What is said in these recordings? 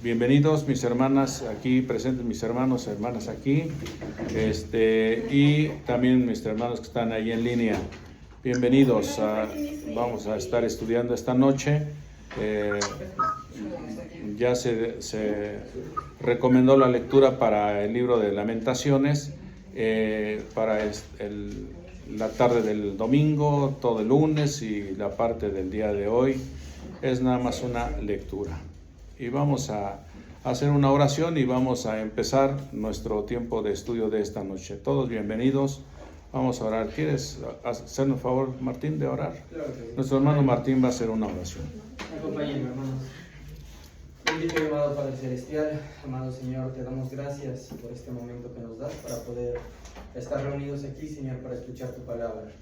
Bienvenidos mis hermanas aquí presentes, mis hermanos, hermanas aquí, y también mis hermanos que están ahí en línea. Bienvenidos. Vamos a estar estudiando esta noche. Ya se recomendó la lectura para el libro de Lamentaciones, para la tarde del domingo, todo el lunes y la parte del día de hoy. Es nada más una lectura. Y vamos a hacer una oración y vamos a empezar nuestro tiempo de estudio de esta noche. Todos bienvenidos. Vamos a orar. ¿Quieres hacernos un favor, Martín, de orar? Claro que sí. Nuestro hermano Martín va a hacer una oración. Acompáñenme, hermanos. Bendito y amado Padre Celestial, amado Señor, te damos gracias por este momento que nos das para poder estar reunidos aquí, Señor, para escuchar tu palabra.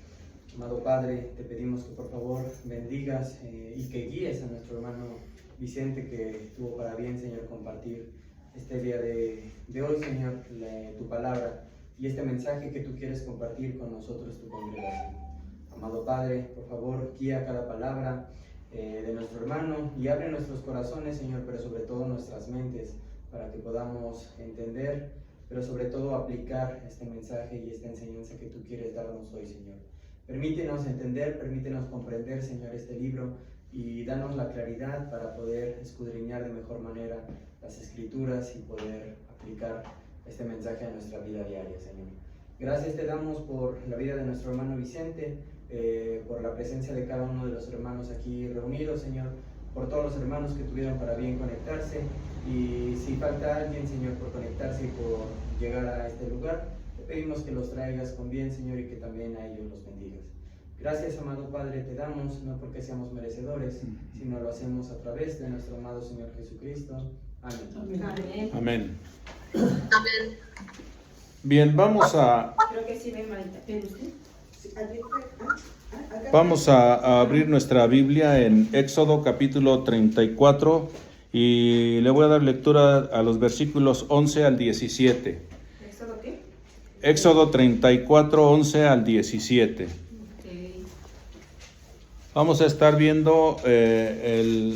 Amado Padre, te pedimos que por favor bendigas y que guíes a nuestro hermano Vicente, que tuvo para bien, Señor, compartir este día de hoy, Señor, tu palabra y este mensaje que tú quieres compartir con nosotros, tu congregación. Amado Padre, por favor, guía cada palabra de nuestro hermano y abre nuestros corazones, Señor, pero sobre todo nuestras mentes, para que podamos entender, pero sobre todo aplicar este mensaje y esta enseñanza que tú quieres darnos hoy, Señor. Permítenos entender, permítenos comprender, Señor, este libro y danos la claridad para poder escudriñar de mejor manera las Escrituras y poder aplicar este mensaje a nuestra vida diaria, Señor. Gracias te damos por la vida de nuestro hermano Vicente, por la presencia de cada uno de los hermanos aquí reunidos, Señor, por todos los hermanos que tuvieron para bien conectarse, y si falta alguien, Señor, por conectarse y por llegar a este lugar, te pedimos que los traigas con bien, Señor, y que también a ellos los bendigas. Gracias, amado Padre, te damos, no porque seamos merecedores, sino lo hacemos a través de nuestro amado Señor Jesucristo. Amén. Amén. Amén. Amén. Bien, vamos a abrir nuestra Biblia en Éxodo capítulo 34 y le voy a dar lectura a los versículos 11 al 17. ¿Éxodo qué? Éxodo 34, 11 al 17. Vamos a estar viendo qué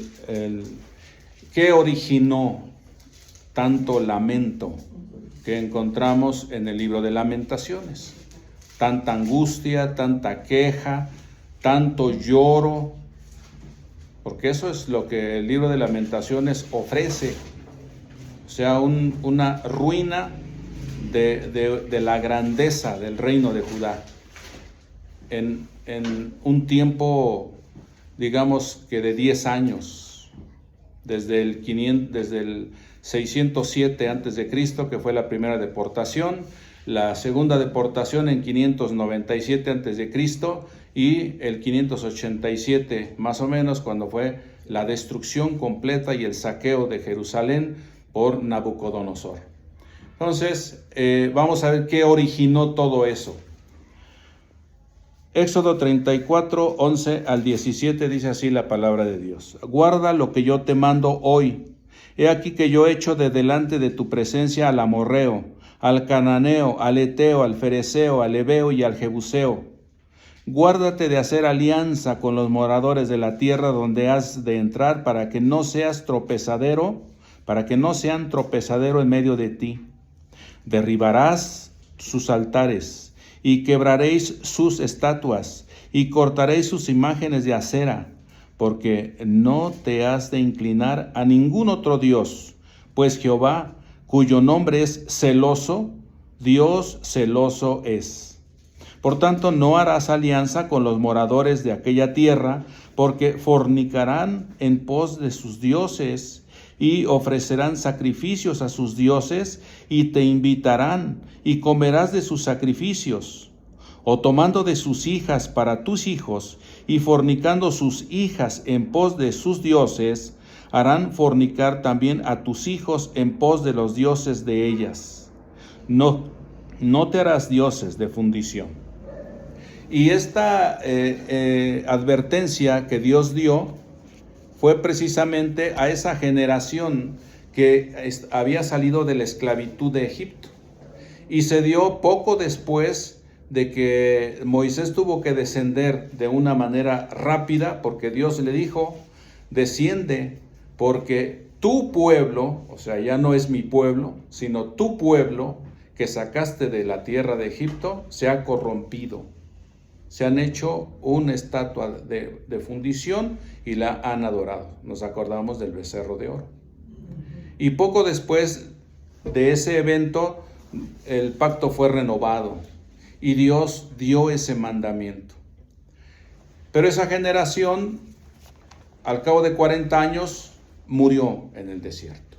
originó tanto lamento que encontramos en el libro de Lamentaciones. Tanta angustia, tanta queja, tanto lloro, porque eso es lo que el libro de Lamentaciones ofrece. O sea, una ruina de la grandeza del reino de Judá. En un tiempo, digamos que de 10 años, desde el 607 a.C., que fue la primera deportación, la segunda deportación en 597 a.C. y el 587 más o menos, cuando fue la destrucción completa y el saqueo de Jerusalén por Nabucodonosor. Entonces, vamos a ver qué originó todo eso. Éxodo 34, 11 al 17 dice así la palabra de Dios. Guarda lo que yo te mando hoy. He aquí que yo echo de delante de tu presencia al amorreo, al cananeo, al eteo, al fereceo, al heveo y al jebuseo. Guárdate de hacer alianza con los moradores de la tierra donde has de entrar, para que no sean tropezadero en medio de ti. Derribarás sus altares y quebraréis sus estatuas, y cortaréis sus imágenes de acera, porque no te has de inclinar a ningún otro Dios, pues Jehová, cuyo nombre es celoso, Dios celoso es. Por tanto, no harás alianza con los moradores de aquella tierra, porque fornicarán en pos de sus dioses, y ofrecerán sacrificios a sus dioses, y te invitarán, y comerás de sus sacrificios. O tomando de sus hijas para tus hijos, y fornicando sus hijas en pos de sus dioses, harán fornicar también a tus hijos en pos de los dioses de ellas. No te harás dioses de fundición. Y esta advertencia que Dios dio fue precisamente a esa generación que había salido de la esclavitud de Egipto. Y se dio poco después de que Moisés tuvo que descender de una manera rápida, porque Dios le dijo, desciende, porque tu pueblo, o sea, ya no es mi pueblo, sino tu pueblo que sacaste de la tierra de Egipto, se ha corrompido. Se han hecho una estatua de fundición y la han adorado. Nos acordamos del becerro de oro. Y poco después de ese evento, el pacto fue renovado y Dios dio ese mandamiento. Pero esa generación, al cabo de 40 años, murió en el desierto,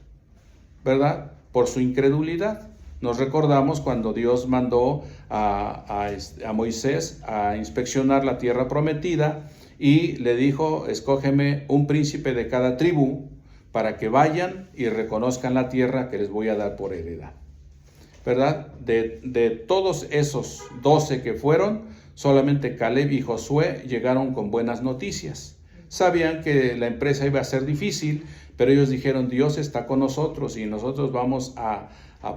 ¿verdad? Por su incredulidad. Nos recordamos cuando Dios mandó a Moisés a inspeccionar la tierra prometida y le dijo: escógeme un príncipe de cada tribu para que vayan y reconozcan la tierra que les voy a dar por heredad, ¿verdad? De todos esos 12 que fueron, solamente Caleb y Josué llegaron con buenas noticias. Sabían que la empresa iba a ser difícil, pero ellos dijeron: Dios está con nosotros y nosotros vamos a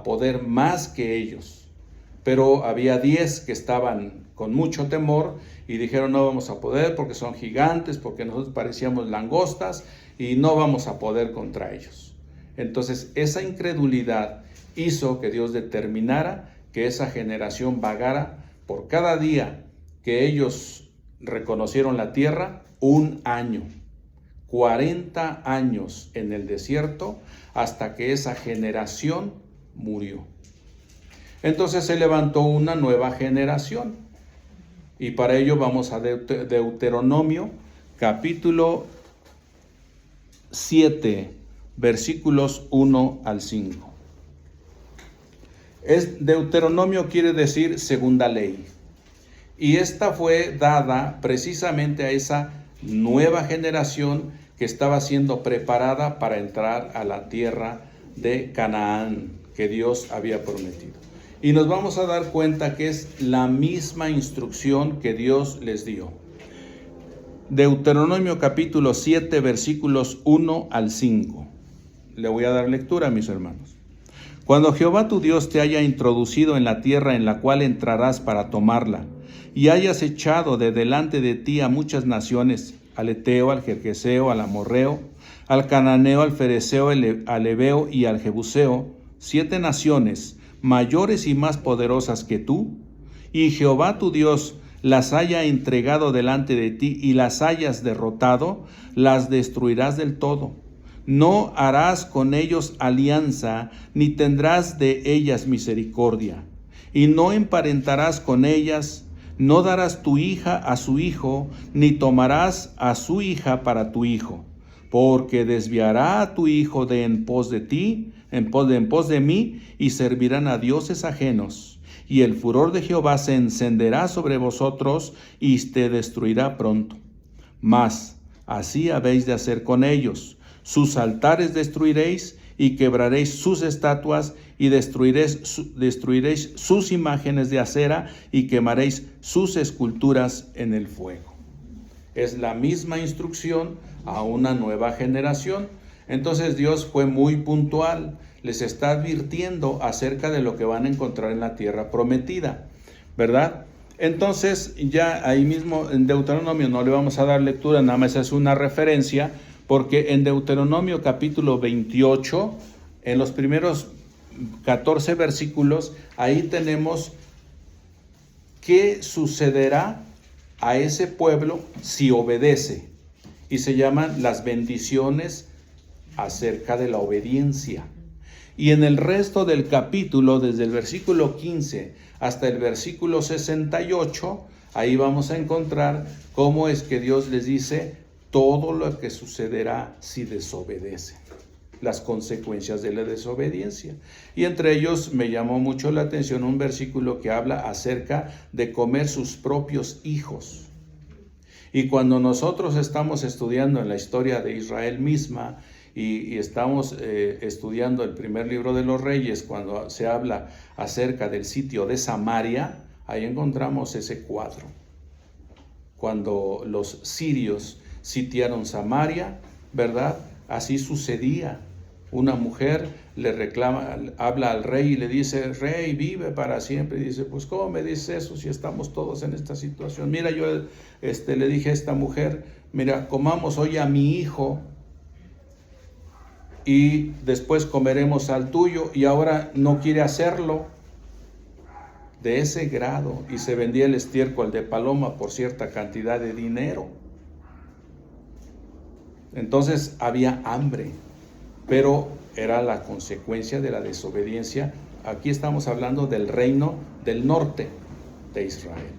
poder más que ellos. Pero había 10 que estaban con mucho temor y dijeron: no vamos a poder porque son gigantes, porque nosotros parecíamos langostas y no vamos a poder contra ellos. Entonces esa incredulidad hizo que Dios determinara que esa generación vagara por cada día que ellos reconocieron la tierra, un año. 40 años en el desierto hasta que esa generación murió. Entonces se levantó una nueva generación y para ello vamos a Deuteronomio capítulo 7 versículos 1 al 5. Deuteronomio quiere decir segunda ley, y esta fue dada precisamente a esa nueva generación que estaba siendo preparada para entrar a la tierra de Canaán que Dios había prometido. Y nos vamos a dar cuenta que es la misma instrucción que Dios les dio. Deuteronomio capítulo 7 versículos 1 al 5. Le voy a dar lectura, mis hermanos. Cuando Jehová tu Dios te haya introducido en la tierra en la cual entrarás para tomarla, y hayas echado de delante de ti a muchas naciones, al Eteo, al Gergeseo, al Amorreo, al Cananeo, al Fereceo, al Heveo y al Jebuseo, 7 naciones mayores y más poderosas que tú, y Jehová tu Dios las haya entregado delante de ti y las hayas derrotado, las destruirás del todo. No harás con ellos alianza, ni tendrás de ellas misericordia, y no emparentarás con ellas. No darás tu hija a su hijo, ni tomarás a su hija para tu hijo, porque desviará a tu hijo de en pos de ti, en pos de mí, y servirán a dioses ajenos. Y el furor de Jehová se encenderá sobre vosotros, y te destruirá pronto. Mas así habéis de hacer con ellos: sus altares destruiréis, y quebraréis sus estatuas, y destruiréis sus imágenes de acera, y quemaréis sus esculturas en el fuego. Es la misma instrucción a una nueva generación. Entonces Dios fue muy puntual, les está advirtiendo acerca de lo que van a encontrar en la tierra prometida, ¿verdad? Entonces ya ahí mismo en Deuteronomio no le vamos a dar lectura, nada más es una referencia, porque en Deuteronomio capítulo 28, en los primeros 14 versículos, ahí tenemos qué sucederá a ese pueblo si obedece. Y se llaman las bendiciones acerca de la obediencia. Y en el resto del capítulo, desde el versículo 15 hasta el versículo 68, ahí vamos a encontrar cómo es que Dios les dice todo lo que sucederá si desobedecen, las consecuencias de la desobediencia. Y entre ellos me llamó mucho la atención un versículo que habla acerca de comer sus propios hijos. Y cuando nosotros estamos estudiando en la historia de Israel misma y estamos estudiando el primer libro de los Reyes, cuando se habla acerca del sitio de Samaria, ahí encontramos ese cuadro. Cuando los sirios sitiaron Samaria, ¿verdad? Así sucedía. Una mujer le reclama, habla al rey y le dice: rey, vive para siempre. Y dice: pues ¿cómo me dice eso si estamos todos en esta situación? Mira, yo le dije a esta mujer: mira, comamos hoy a mi hijo y después comeremos al tuyo, y ahora no quiere hacerlo. De ese grado, y se vendía el estiércol de paloma por cierta cantidad de dinero. Entonces había hambre, pero era la consecuencia de la desobediencia. Aquí estamos hablando del reino del norte de Israel.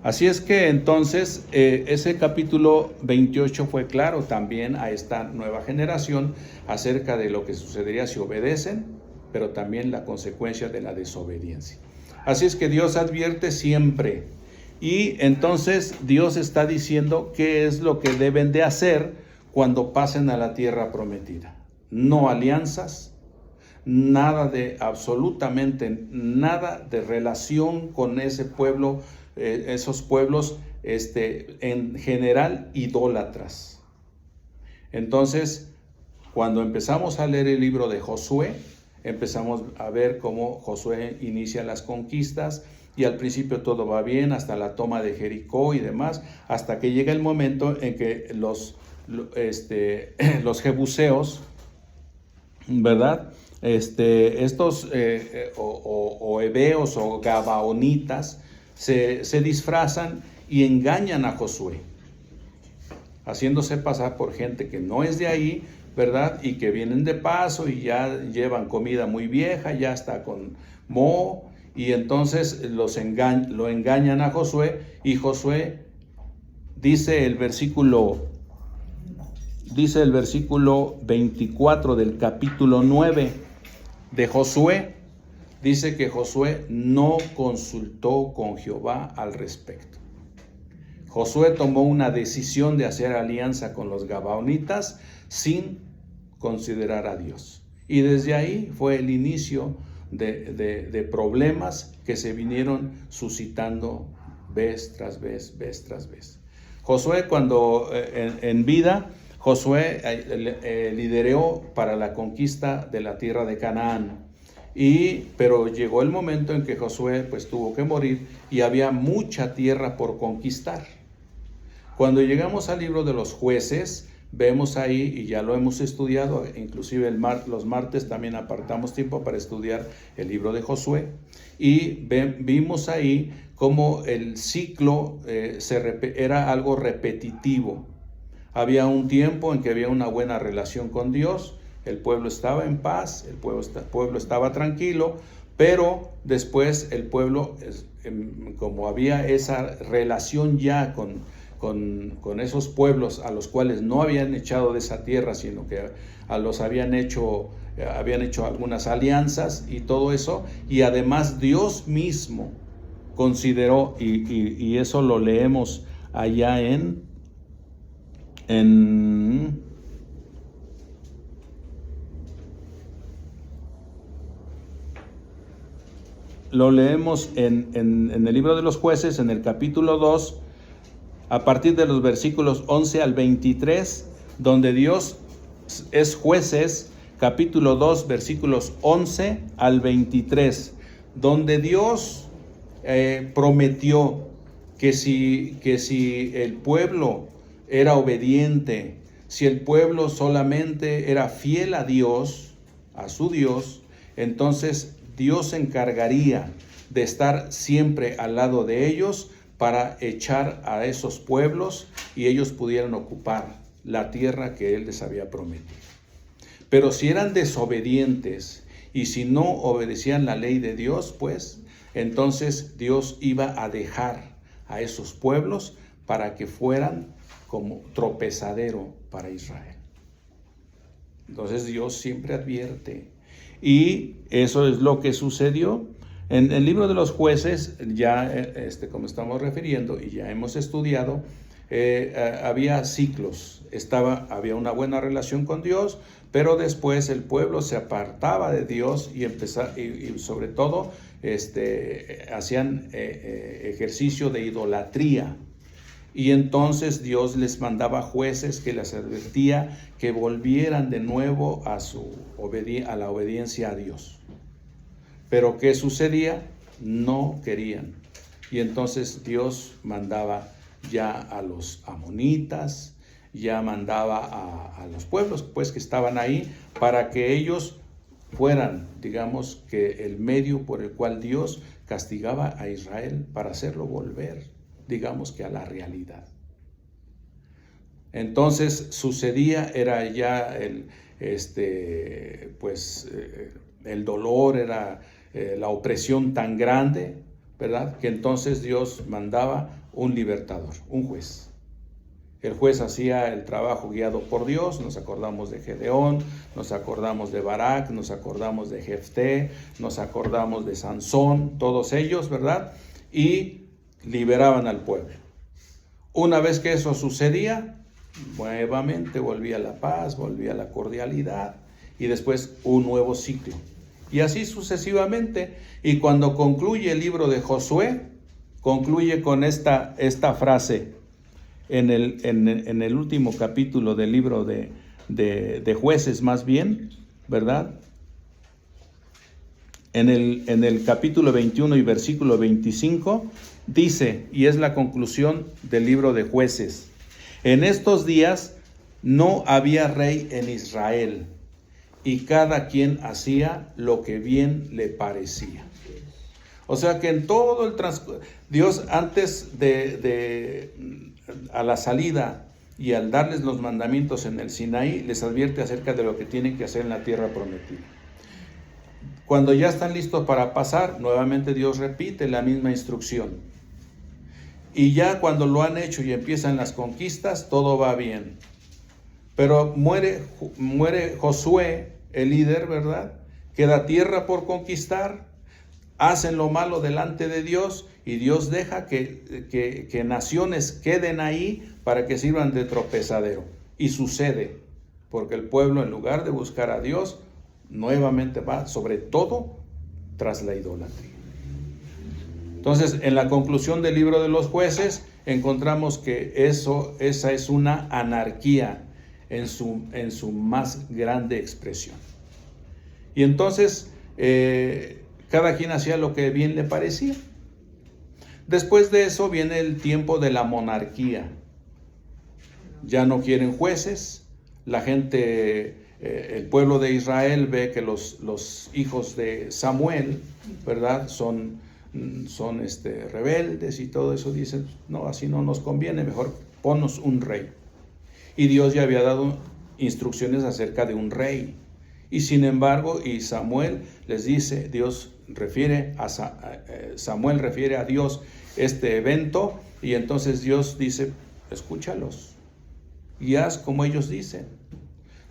Así es que entonces ese capítulo 28 fue claro también a esta nueva generación acerca de lo que sucedería si obedecen, pero también la consecuencia de la desobediencia. Así es que Dios advierte siempre, y entonces Dios está diciendo qué es lo que deben de hacer cuando pasen a la tierra prometida. No alianzas, absolutamente nada de relación con ese pueblo, esos pueblos en general idólatras. Entonces, cuando empezamos a leer el libro de Josué, empezamos a ver cómo Josué inicia las conquistas, y al principio todo va bien hasta la toma de Jericó y demás, hasta que llega el momento en que los jebuseos, ¿verdad? Estos heveos o gabaonitas se disfrazan y engañan a Josué, haciéndose pasar por gente que no es de ahí, ¿verdad? Y que vienen de paso y ya llevan comida muy vieja, ya está con moho, y entonces lo engañan a Josué, y Josué dice el versículo 24 del capítulo 9 de Josué, dice que Josué no consultó con Jehová al respecto. Josué tomó una decisión de hacer alianza con los gabaonitas sin considerar a Dios. Y desde ahí fue el inicio de problemas que se vinieron suscitando vez tras vez. Josué, cuando en vida, Josué lideró para la conquista de la tierra de Canaán. Pero llegó el momento en que Josué pues tuvo que morir, y había mucha tierra por conquistar. Cuando llegamos al libro de los Jueces, vemos ahí, y ya lo hemos estudiado, inclusive los martes también apartamos tiempo para estudiar el libro de Josué, y vimos ahí cómo el ciclo era algo repetitivo. Había un tiempo en que había una buena relación con Dios, el pueblo estaba en paz, el pueblo estaba tranquilo, pero después el pueblo, como había esa relación ya con esos pueblos a los cuales no habían echado de esa tierra, sino que habían hecho algunas alianzas y todo eso, y además Dios mismo consideró, y eso lo leemos allá lo leemos en el libro de los Jueces, en el capítulo 2, a partir de los versículos 11 al 23, donde Dios es Jueces, capítulo 2, versículos 11 al 23, donde Dios prometió que si el pueblo era obediente, si el pueblo solamente era fiel a Dios, a su Dios, entonces Dios se encargaría de estar siempre al lado de ellos para echar a esos pueblos y ellos pudieran ocupar la tierra que Él les había prometido. Pero si eran desobedientes y si no obedecían la ley de Dios, pues entonces Dios iba a dejar a esos pueblos para que fueran como tropezadero para Israel. Entonces Dios siempre advierte, y eso es lo que sucedió. En el libro de los Jueces, ya como estamos refiriendo y ya hemos estudiado, había ciclos. Había una buena relación con Dios, pero después el pueblo se apartaba de Dios y sobre todo hacían ejercicio de idolatría. Y entonces Dios les mandaba jueces que les advertía que volvieran de nuevo a la obediencia a Dios. Pero ¿qué sucedía? No querían. Y entonces Dios mandaba ya a los amonitas, ya mandaba a los pueblos pues que estaban ahí para que ellos fueran, digamos, que el medio por el cual Dios castigaba a Israel para hacerlo volver, digamos, que a la realidad. Entonces sucedía, era ya el dolor, era la opresión tan grande, ¿verdad? Que entonces Dios mandaba un libertador, un juez. El juez hacía el trabajo guiado por Dios. Nos acordamos de Gedeón, nos acordamos de Barak, nos acordamos de Jefté, nos acordamos de Sansón, todos ellos, ¿verdad? Y liberaban al pueblo. Una vez que eso sucedía, nuevamente volvía la paz, volvía la cordialidad y después un nuevo ciclo. Y así sucesivamente. Y cuando concluye el libro de Josué, concluye con esta frase en el último capítulo del libro de Jueces, más bien, ¿verdad? En el capítulo 21 y versículo 25 dice, y es la conclusión del libro de Jueces: en estos días no había rey en Israel, y cada quien hacía lo que bien le parecía. O sea que en todo el transcurso, Dios antes a la salida y al darles los mandamientos en el Sinaí, les advierte acerca de lo que tienen que hacer en la tierra prometida. Cuando ya están listos para pasar, nuevamente Dios repite la misma instrucción. Y ya cuando lo han hecho y empiezan las conquistas, todo va bien. Pero muere Josué, el líder, ¿verdad? Queda tierra por conquistar, hacen lo malo delante de Dios y Dios deja que naciones queden ahí para que sirvan de tropezadero. Y sucede, porque el pueblo, en lugar de buscar a Dios, nuevamente va sobre todo tras la idolatría. Entonces, en la conclusión del libro de los Jueces, encontramos que esa es una anarquía en su más grande expresión. Y entonces, cada quien hacía lo que bien le parecía. Después de eso viene el tiempo de la monarquía. Ya no quieren jueces. La gente, el pueblo de Israel ve que los hijos de Samuel, ¿verdad? Son rebeldes y todo eso. Dicen, no, así no nos conviene, mejor ponnos un rey. Y Dios ya había dado instrucciones acerca de un rey. Y sin embargo, y Samuel les dice, Samuel refiere a Dios este evento, y entonces Dios dice, escúchalos y haz como ellos dicen.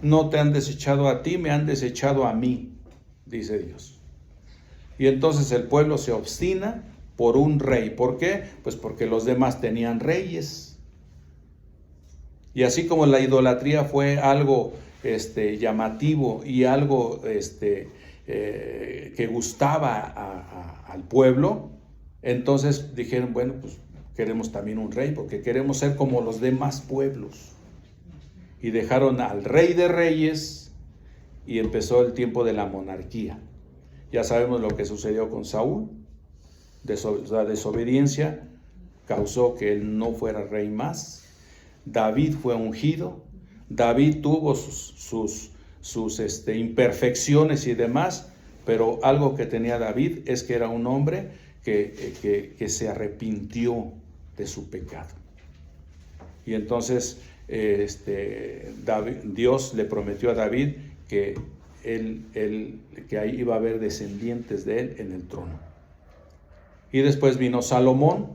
No te han desechado a ti, me han desechado a mí, dice Dios. Y entonces el pueblo se obstina por un rey. ¿Por qué? Pues porque los demás tenían reyes. Y así como la idolatría fue algo llamativo y algo que gustaba al pueblo, entonces dijeron, bueno, pues queremos también un rey, porque queremos ser como los demás pueblos. Y dejaron al rey de reyes y empezó el tiempo de la monarquía. Ya sabemos lo que sucedió con Saúl. La desobediencia causó que él no fuera rey más. David fue ungido. David tuvo sus imperfecciones y demás, pero algo que tenía David es que era un hombre que se arrepintió de su pecado. Y entonces Dios le prometió a David que que ahí iba a haber descendientes de él en el trono. Y después vino Salomón,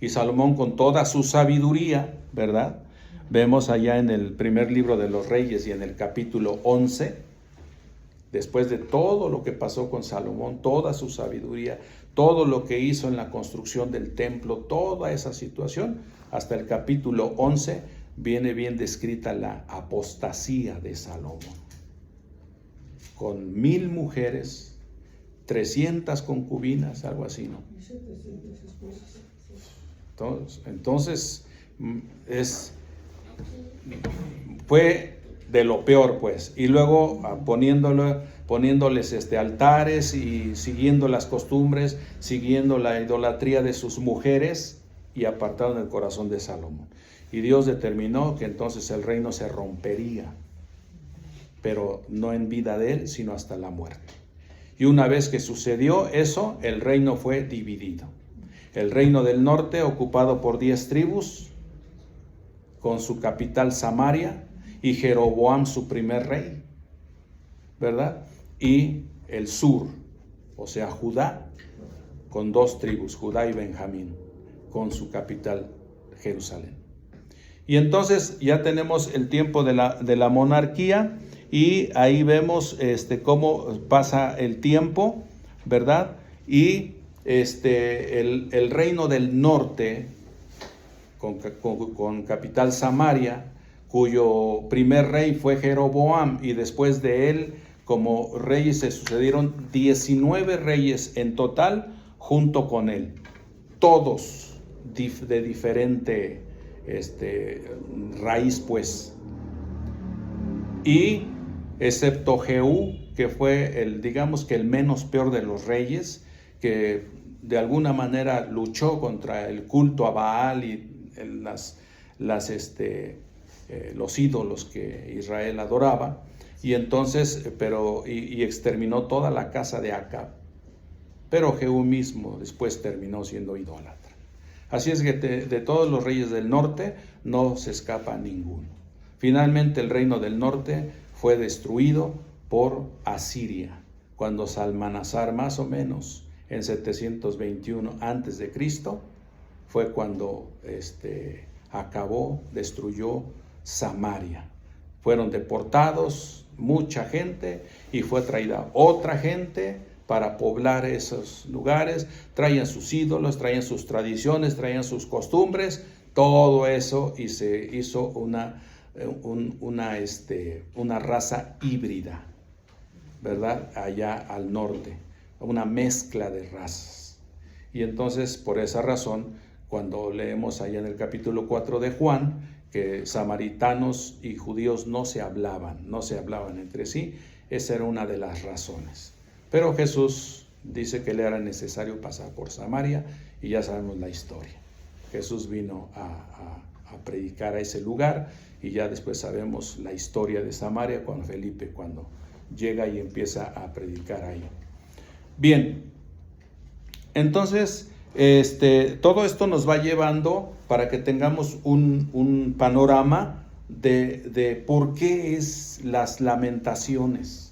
y Salomón con toda su sabiduría, ¿verdad? Vemos allá en el primer libro de los Reyes y en el capítulo 11, después de todo lo que pasó con Salomón, toda su sabiduría, todo lo que hizo en la construcción del templo, toda esa situación, hasta el capítulo 11 viene bien descrita la apostasía de Salomón. Con 1000 mujeres, 300 concubinas, algo así, ¿no? Entonces fue de lo peor, pues. Y luego poniéndoles altares y siguiendo las costumbres, siguiendo la idolatría de sus mujeres, y apartaron el corazón de Salomón. Y Dios determinó que entonces el reino se rompería, pero no en vida de él, sino hasta la muerte. Y una vez que sucedió eso, el reino fue dividido. El reino del norte, ocupado por 10 tribus, con su capital Samaria, y Jeroboam su primer rey, ¿verdad? Y el sur, o sea, Judá, con 2 tribus, Judá y Benjamín, con su capital Jerusalén. Y entonces ya tenemos el tiempo de la monarquía, y ahí vemos cómo pasa el tiempo, ¿verdad? Y el reino del norte, con capital Samaria, cuyo primer rey fue Jeroboam, y después de él como reyes se sucedieron 19 reyes en total junto con él, todos de diferente raíz, pues, y excepto Jehú, que fue digamos que el menos peor de los reyes, que de alguna manera luchó contra el culto a Baal y los ídolos que Israel adoraba, y entonces y exterminó toda la casa de Acab. Pero Jehú mismo después terminó siendo idólatra. Así es que de todos los reyes del norte no se escapa ninguno. Finalmente el reino del norte fue destruido por Asiria, cuando Salmanasar, más o menos en 721 a.C., fue cuando destruyó Samaria. Fueron deportados mucha gente y fue traída otra gente para poblar esos lugares. Traían sus ídolos, traían sus tradiciones, traían sus costumbres, todo eso, y se hizo una raza híbrida, ¿verdad? Allá al norte, una mezcla de razas. Y entonces, por esa razón, cuando leemos allá en el capítulo 4 de Juan, que samaritanos y judíos no se hablaban entre sí, esa era una de las razones. Pero Jesús dice que le era necesario pasar por Samaria, y ya sabemos la historia. Jesús vino a predicar a ese lugar, y ya después sabemos la historia de Samaria con Felipe, cuando llega y empieza a predicar ahí. Bien, entonces todo esto nos va llevando para que tengamos un panorama de por qué es las lamentaciones,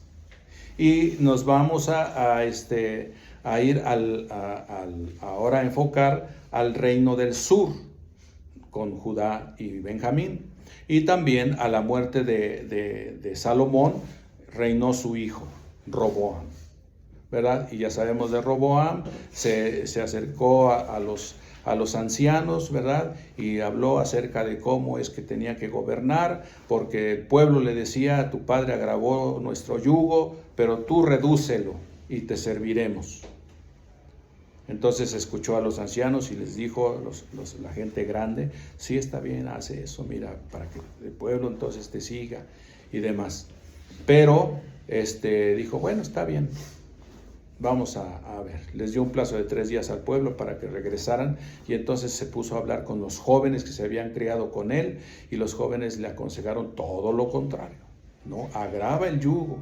y nos vamos a ir ahora a enfocar al reino del sur con Judá y Benjamín, y también a la muerte de Salomón reinó su hijo Roboam, ¿verdad? Y ya sabemos de Roboam, se acercó a los ancianos, ¿verdad? Y habló acerca de cómo es que tenía que gobernar, porque el pueblo le decía: tu padre agravó nuestro yugo, pero tú redúcelo y te serviremos. Entonces escuchó a los ancianos y les dijo, la gente grande: sí, está bien, hace eso, mira, para que el pueblo entonces te siga y demás. Pero dijo: bueno, está bien, vamos a ver. Les dio un plazo de 3 días al pueblo para que regresaran, y entonces se puso a hablar con los jóvenes que se habían criado con él, y los jóvenes le aconsejaron todo lo contrario, ¿no? Agrava el yugo,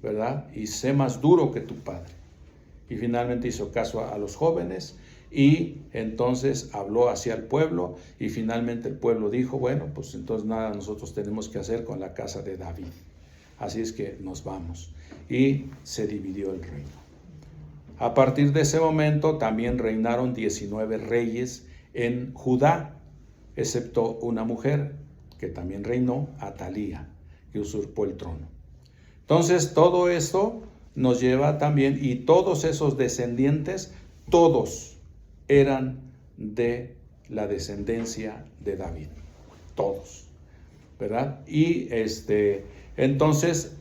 ¿verdad? Y sé más duro que tu padre. Y finalmente hizo caso a los jóvenes, y entonces habló hacia el pueblo, y finalmente el pueblo dijo: bueno, pues entonces nada nosotros tenemos que hacer con la casa de David, así es que nos vamos. Y se dividió el reino. A partir de ese momento también reinaron 19 reyes en Judá, excepto una mujer que también reinó, Atalía, que usurpó el trono. Entonces todo esto nos lleva también, y todos esos descendientes, todos eran de la descendencia de David, todos, ¿verdad? Y entonces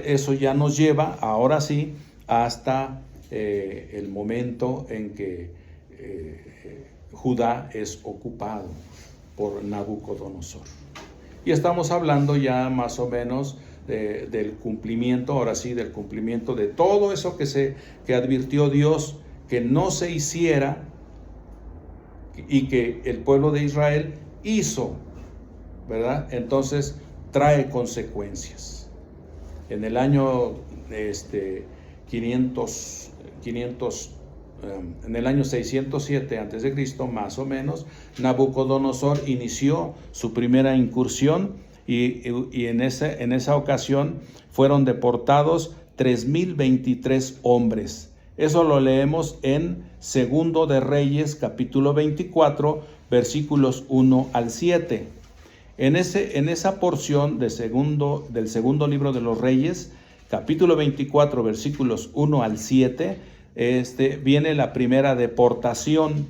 eso ya nos lleva, ahora sí, hasta el momento en que Judá es ocupado por Nabucodonosor. Y estamos hablando ya más o menos del cumplimiento, ahora sí, del cumplimiento de todo eso que advirtió Dios que no se hiciera, y que el pueblo de Israel hizo, ¿verdad? Entonces trae consecuencias. En el año 607 a.C., más o menos, Nabucodonosor inició su primera incursión y en esa ocasión fueron deportados 3,023 hombres. Eso lo leemos en Segundo de Reyes, capítulo 24, versículos 1 al 7. En esa porción del segundo libro de los Reyes, capítulo 24, versículos 1 al 7, viene la primera deportación,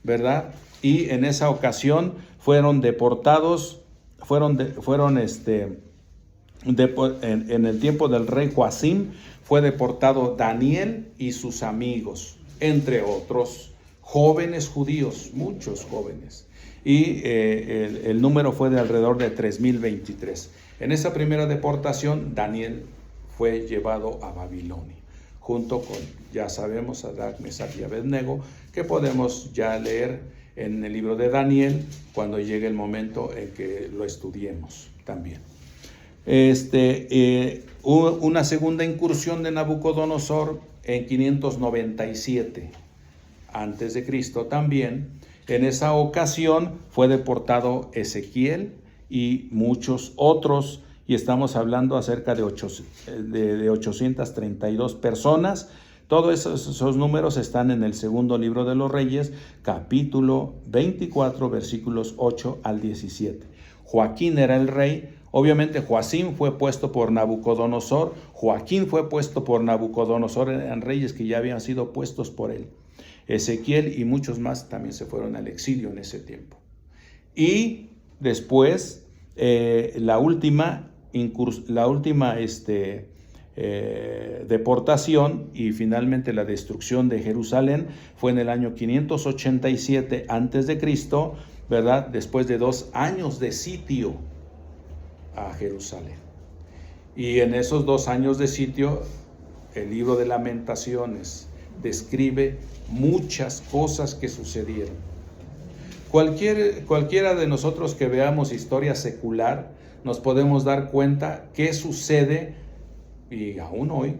¿verdad? Y en esa ocasión fueron deportados, en el tiempo del rey Joacim, fue deportado Daniel y sus amigos, entre otros jóvenes judíos, muchos jóvenes. Y el número fue de alrededor de 3,023. En esa primera deportación, Daniel fue llevado a Babilonia, junto con, ya sabemos, Sadrach, Mesach y Abednego, que podemos ya leer en el libro de Daniel cuando llegue el momento en que lo estudiemos también. Una segunda incursión de Nabucodonosor en 597 antes de Cristo también. En esa ocasión fue deportado Ezequiel y muchos otros, y estamos hablando acerca de 832 personas. Todos esos números están en el segundo libro de los Reyes, capítulo 24, versículos 8 al 17. Joaquín era el rey. Obviamente Joacim fue puesto por Nabucodonosor. Joaquín fue puesto por Nabucodonosor. Eran reyes que ya habían sido puestos por él. Ezequiel y muchos más también se fueron al exilio en ese tiempo. Y después la última deportación y finalmente la destrucción de Jerusalén fue en el año 587 antes de Cristo, ¿verdad? Después de 2 años de sitio a Jerusalén. Y en esos 2 años de sitio, el libro de Lamentaciones describe muchas cosas que sucedieron. Cualquiera de nosotros que veamos historia secular, nos podemos dar cuenta qué sucede, y aún hoy,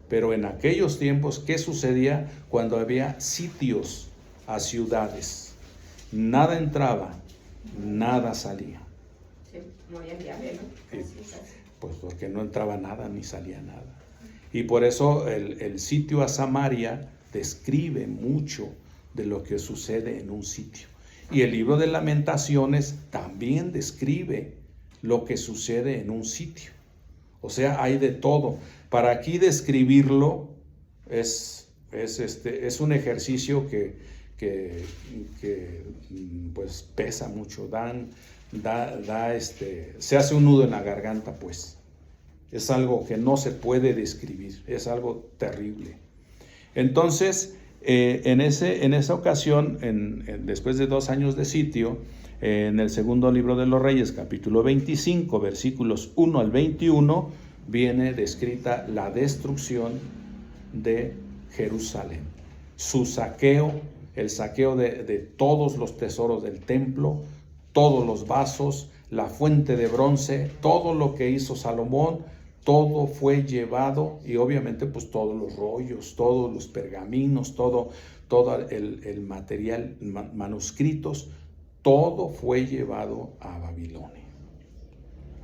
pero en aquellos tiempos, qué sucedía cuando había sitios a ciudades. Nada entraba, nada salía. Sí, muy enviable, ¿no? Pues porque no entraba nada ni salía nada. Y por eso el sitio a Samaria describe mucho de lo que sucede en un sitio. Y el libro de Lamentaciones también describe lo que sucede en un sitio. O sea, hay de todo. Para aquí describirlo es un ejercicio que pues pesa mucho. Se hace un nudo en la garganta, pues. Es algo que no se puede describir, es algo terrible. Entonces, en esa ocasión, después de 2 años de sitio, en el segundo libro de los Reyes, capítulo 25, versículos 1 al 21, viene descrita la destrucción de Jerusalén. Su saqueo, el saqueo de todos los tesoros del templo, todos los vasos, la fuente de bronce, todo lo que hizo Salomón, todo fue llevado, y obviamente pues todos los rollos, todos los pergaminos, todo el material, manuscritos, todo fue llevado a Babilonia.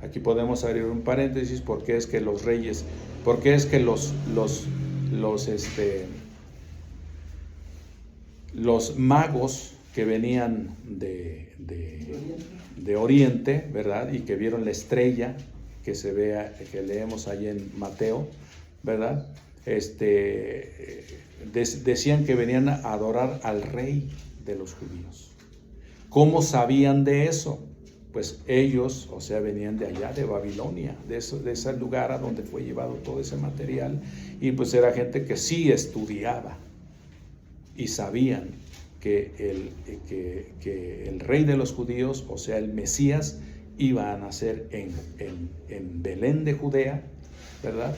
Aquí podemos abrir un paréntesis, porque es que los reyes, porque es que los magos que venían de Oriente, ¿verdad? Y que vieron la estrella que se vea, que leemos allí en Mateo, ¿verdad? Decían que venían a adorar al rey de los judíos. ¿Cómo sabían de eso? Pues ellos, o sea, venían de allá, de Babilonia, de ese lugar a donde fue llevado todo ese material, y pues era gente que sí estudiaba y sabían que el rey de los judíos, o sea, el Mesías, iba a nacer en Belén de Judea, ¿verdad?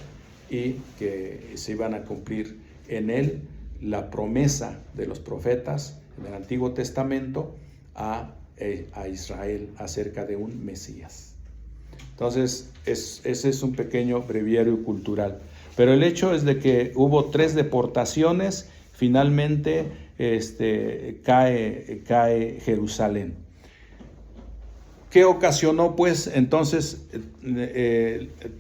Y que se iban a cumplir en él la promesa de los profetas en el Antiguo Testamento a a Israel acerca de un Mesías. Entonces, ese es un pequeño breviario cultural. Pero el hecho es de que hubo 3 deportaciones, finalmente cae Jerusalén. ¿Qué ocasionó pues entonces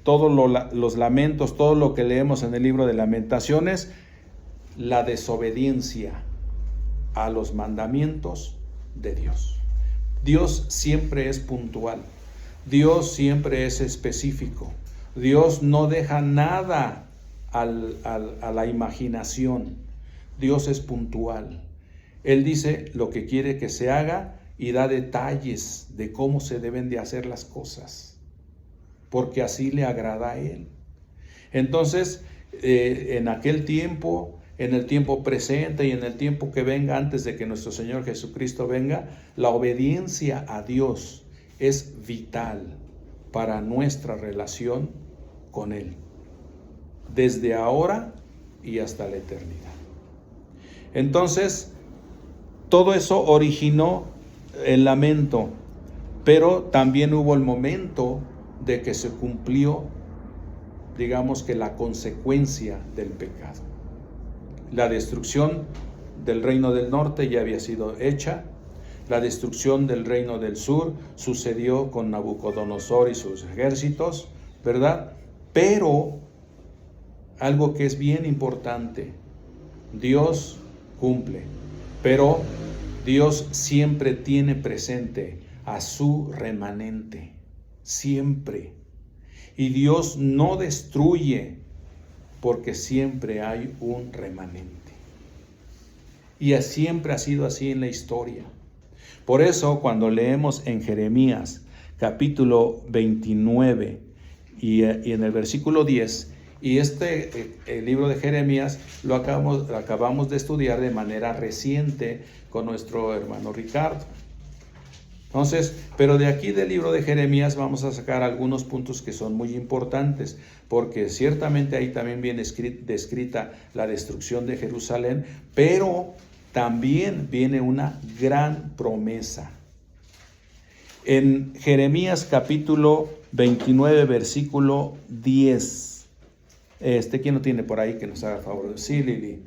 todos los lamentos, todo lo que leemos en el libro de Lamentaciones? La desobediencia a los mandamientos de Dios. Dios siempre es puntual, Dios siempre es específico, Dios no deja nada a la imaginación, Dios es puntual. Él dice lo que quiere que se haga y da detalles de cómo se deben de hacer las cosas, porque así le agrada a Él. Entonces, en aquel tiempo, en el tiempo presente y en el tiempo que venga antes de que nuestro Señor Jesucristo venga, la obediencia a Dios es vital para nuestra relación con Él, desde ahora y hasta la eternidad. Entonces, todo eso originó el lamento, pero también hubo el momento de que se cumplió, digamos que la consecuencia del pecado. La destrucción del reino del norte ya había sido hecha, la destrucción del reino del sur sucedió con Nabucodonosor y sus ejércitos, ¿verdad? Pero algo que es bien importante, Dios cumple, pero Dios siempre tiene presente a su remanente, siempre. Y Dios no destruye porque siempre hay un remanente. Y siempre ha sido así en la historia. Por eso cuando leemos en Jeremías capítulo 29 y en el versículo 10, y el libro de Jeremías lo acabamos de estudiar de manera reciente con nuestro hermano Ricardo. Entonces, pero de aquí del libro de Jeremías vamos a sacar algunos puntos que son muy importantes, porque ciertamente ahí también viene descrita la destrucción de Jerusalén, pero también viene una gran promesa. En Jeremías capítulo 29, versículo 10. ¿Quién lo tiene por ahí que nos haga favor? Sí, Lili.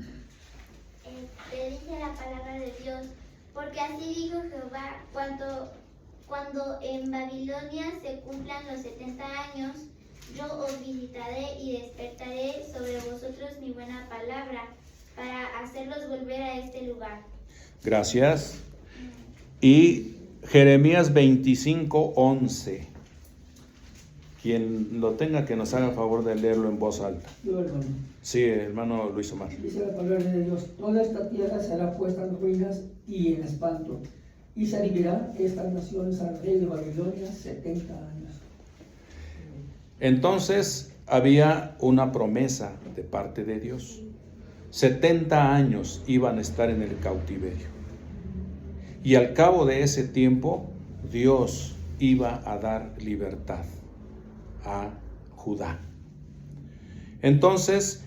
Dice la palabra de Dios, porque así dijo Jehová, cuando en Babilonia se cumplan los 70 años, yo os visitaré y despertaré sobre vosotros mi buena palabra, para hacerlos volver a este lugar. Gracias. Y Jeremías 25:11. Quien lo tenga que nos haga favor de leerlo en voz alta. Yo, hermano. Sí, hermano Luis Omar. Dice la palabra de Dios, toda esta tierra será puesta en ruinas y en espanto, y servirán estas naciones al rey de Babilonia 70 años. Entonces había una promesa de parte de Dios. 70 años iban a estar en el cautiverio. Y al cabo de ese tiempo, Dios iba a dar libertad a Judá. Entonces,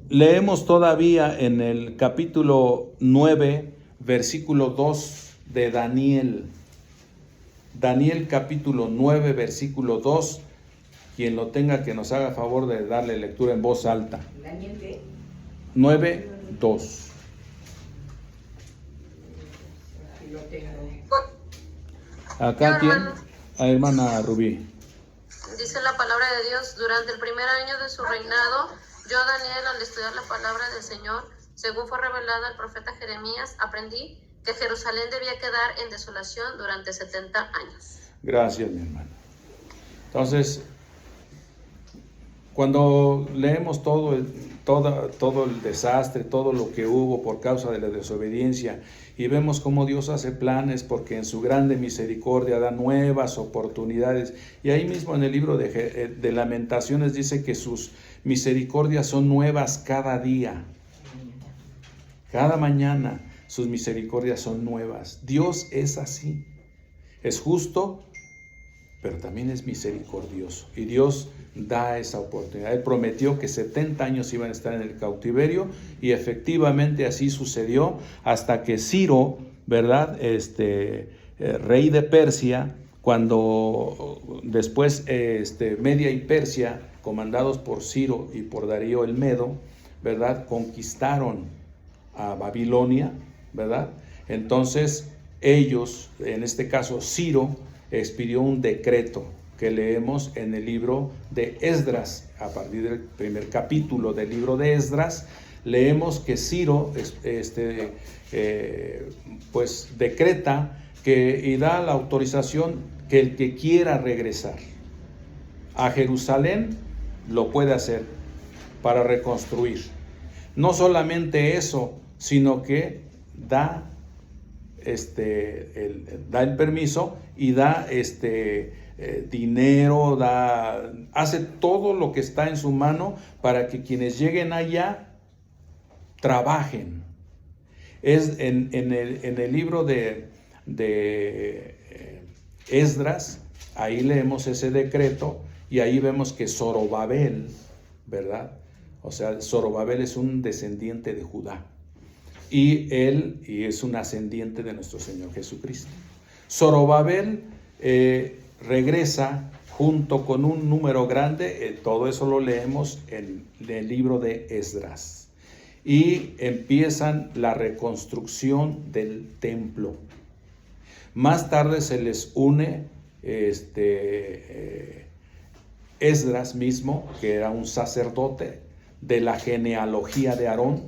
leemos todavía en el capítulo 9, versículo 2 de Daniel. Daniel capítulo 9, versículo 2. Quien lo tenga que nos haga favor de darle lectura en voz alta. Daniel, ¿qué? 9, 2. Aquí lo tengo. Acá tiene a hermana Rubí. Dice la palabra de Dios, durante el primer año de su reinado, yo, Daniel, al estudiar la palabra del Señor, según fue revelada al profeta Jeremías, aprendí que Jerusalén debía quedar en desolación durante 70 años. Gracias, mi hermano. Entonces, cuando leemos todo el desastre, todo lo que hubo por causa de la desobediencia, y vemos cómo Dios hace planes porque en su grande misericordia da nuevas oportunidades, y ahí mismo en el libro de Lamentaciones dice que sus misericordias son nuevas cada día, cada mañana sus misericordias son nuevas. Dios es así, es justo, pero también es misericordioso, y Dios da esa oportunidad. Él prometió que 70 años iban a estar en el cautiverio, y efectivamente así sucedió hasta que Ciro ¿verdad? Rey de Persia, cuando después Media y Persia, comandados por Ciro y por Darío el Medo, ¿verdad? Conquistaron a Babilonia, ¿verdad? Entonces ellos, en este caso Ciro, expidió un decreto que leemos en el libro de Esdras. A partir del primer capítulo del libro de Esdras, leemos que Ciro pues decreta y da la autorización que el que quiera regresar a Jerusalén lo puede hacer para reconstruir. No solamente eso, sino que da el permiso y da dinero, hace todo lo que está en su mano para que quienes lleguen allá trabajen. Es en el libro de Esdras, ahí leemos ese decreto y ahí vemos que Zorobabel, ¿verdad? O sea, Zorobabel es un descendiente de Judá y es un ascendiente de nuestro Señor Jesucristo. Zorobabel regresa junto con un número grande, todo eso lo leemos en el libro de Esdras, y empiezan la reconstrucción del templo. Más tarde se les une Esdras mismo, que era un sacerdote de la genealogía de Aarón,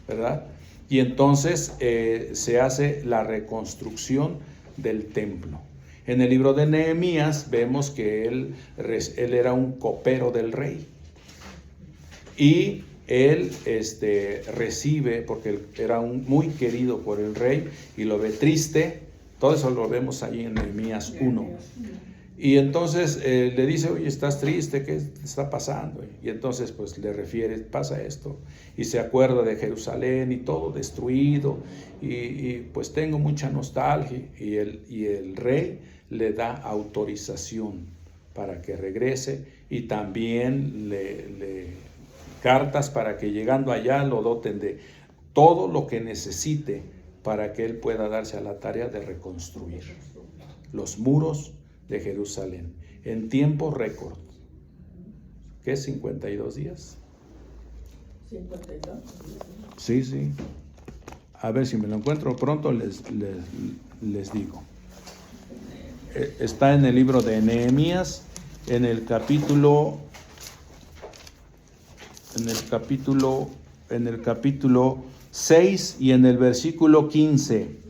¿verdad? Y entonces se hace la reconstrucción del templo. En el libro de Nehemías vemos que él era un copero del rey y él recibe, porque él era muy querido por el rey y lo ve triste. Todo eso lo vemos allí en Nehemías 1. Y entonces le dice, oye, ¿estás triste? ¿Qué está pasando? Y entonces pues le refiere, pasa esto. Y se acuerda de Jerusalén y todo destruido. Y pues tengo mucha nostalgia. Y el rey le da autorización para que regrese. Y también le cartas para que llegando allá lo doten de todo lo que necesite para que él pueda darse a la tarea de reconstruir los muros de Jerusalén en tiempo récord. ¿Qué es 52 días? 52. Sí. A ver si me lo encuentro pronto les digo. Está en el libro de Nehemías, en el capítulo 6 y en el versículo 15.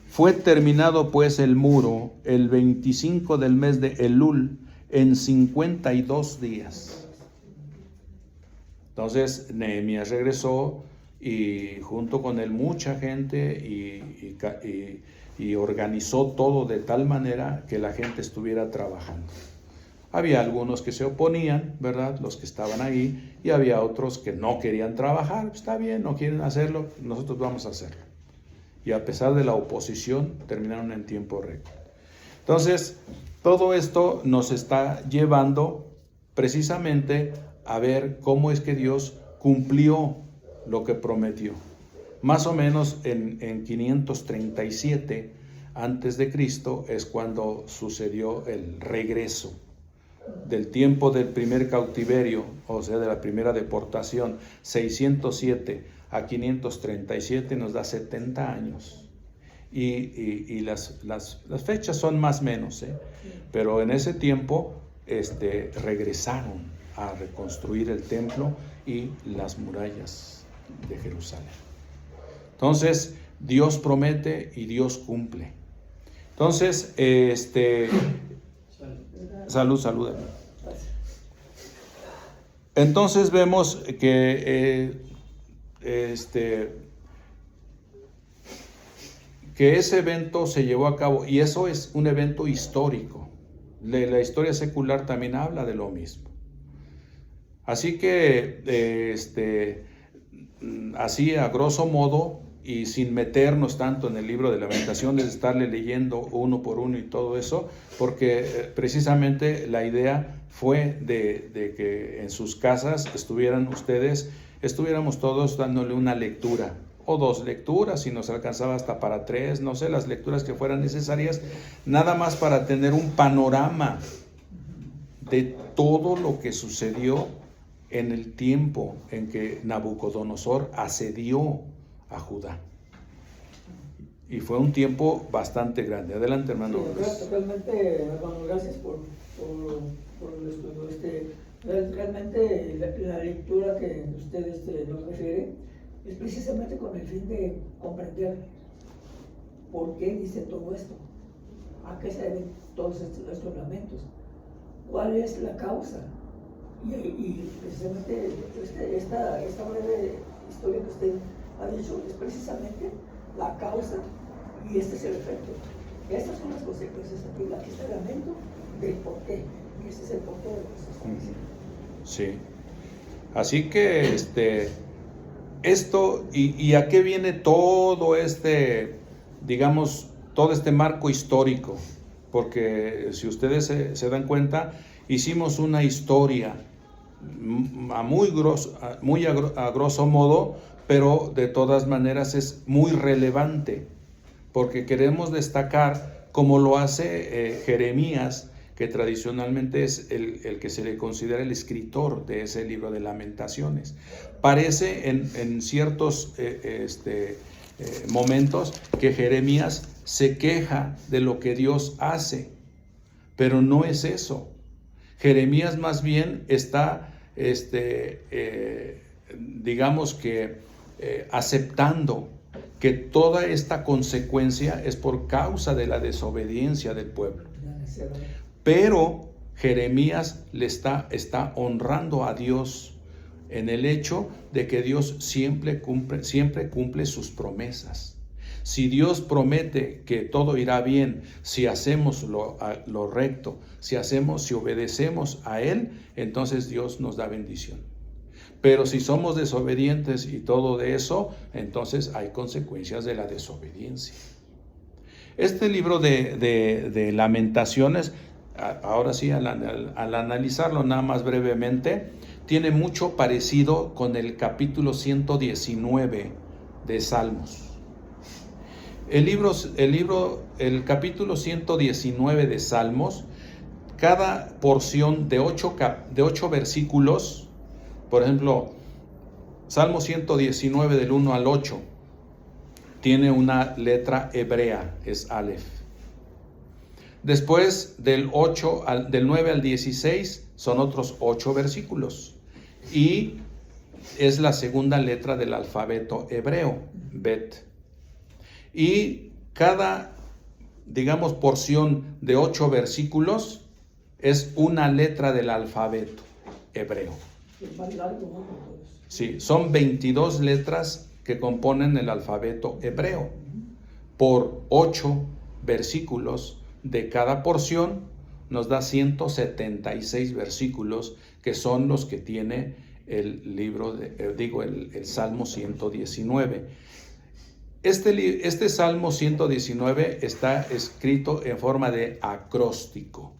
Fue terminado pues el muro el 25 del mes de Elul en 52 días. Entonces Nehemías regresó y junto con él mucha gente y organizó todo de tal manera que la gente estuviera trabajando. Había algunos que se oponían, ¿verdad? Los que estaban ahí, y había otros que no querían trabajar. Está bien, no quieren hacerlo, nosotros vamos a hacerlo. Y a pesar de la oposición, terminaron en tiempo récord. Entonces, todo esto nos está llevando precisamente a ver cómo es que Dios cumplió lo que prometió. Más o menos en 537 antes de Cristo es cuando sucedió el regreso. Del tiempo del primer cautiverio, o sea, de la primera deportación, 607 a 537 nos da 70 años. Y las fechas son más o menos, pero en ese tiempo regresaron a reconstruir el templo y las murallas de Jerusalén. Entonces, Dios promete y Dios cumple. Entonces, Salud. Entonces vemos que ese evento se llevó a cabo, y eso es un evento histórico. La historia secular también habla de lo mismo. Así que, así a grosso modo, y sin meternos tanto en el libro de Lamentaciones, de estarle leyendo uno por uno y todo eso, porque precisamente la idea fue de que en sus casas estuviéramos todos dándole una lectura. o 2 lecturas, si nos alcanzaba hasta para 3, no sé, las lecturas que fueran necesarias, nada más para tener un panorama de todo lo que sucedió en el tiempo en que Nabucodonosor asedió a Judá. Y fue un tiempo bastante grande. Adelante, hermano. Sí, realmente, hermano, gracias por el estudio. Realmente la lectura que usted nos refiere es precisamente con el fin de comprender por qué dice todo esto, a qué se deben todos estos lamentos, cuál es la causa. Y precisamente esta breve historia que usted ha dicho es precisamente la causa y este es el efecto. Estas son las consecuencias aquí está el lamento del porqué. Y ese es el porqué de lo que se está diciendo. Sí. Así que esto, y a qué viene todo digamos, todo este marco histórico, porque si ustedes se dan cuenta, hicimos una historia a grosso modo, pero de todas maneras es muy relevante, porque queremos destacar como lo hace Jeremías, que tradicionalmente es el que se le considera el escritor de ese libro de Lamentaciones. Parece en ciertos momentos que Jeremías se queja de lo que Dios hace, pero no es eso. Jeremías más bien está, digamos que aceptando que toda esta consecuencia es por causa de la desobediencia del pueblo. Pero Jeremías está honrando a Dios en el hecho de que Dios siempre cumple sus promesas. Si Dios promete que todo irá bien, si hacemos lo recto, si obedecemos a Él, entonces Dios nos da bendición. Pero si somos desobedientes y todo de eso, entonces hay consecuencias de la desobediencia. Este libro de Lamentaciones, ahora sí, al analizarlo nada más brevemente, tiene mucho parecido con el capítulo 119 de Salmos. El capítulo 119 de Salmos, cada porción de 8 versículos, por ejemplo, Salmo 119 del 1 al 8, tiene una letra hebrea, es Aleph. Después del 9 al 16 son otros 8 versículos y es la segunda letra del alfabeto hebreo, Bet. Y cada, digamos, porción de 8 versículos es una letra del alfabeto hebreo. Sí, son 22 letras que componen el alfabeto hebreo. Por 8 versículos de cada porción nos da 176 versículos, que son los que tiene el libro, el Salmo 119. Este Salmo 119 está escrito en forma de acróstico.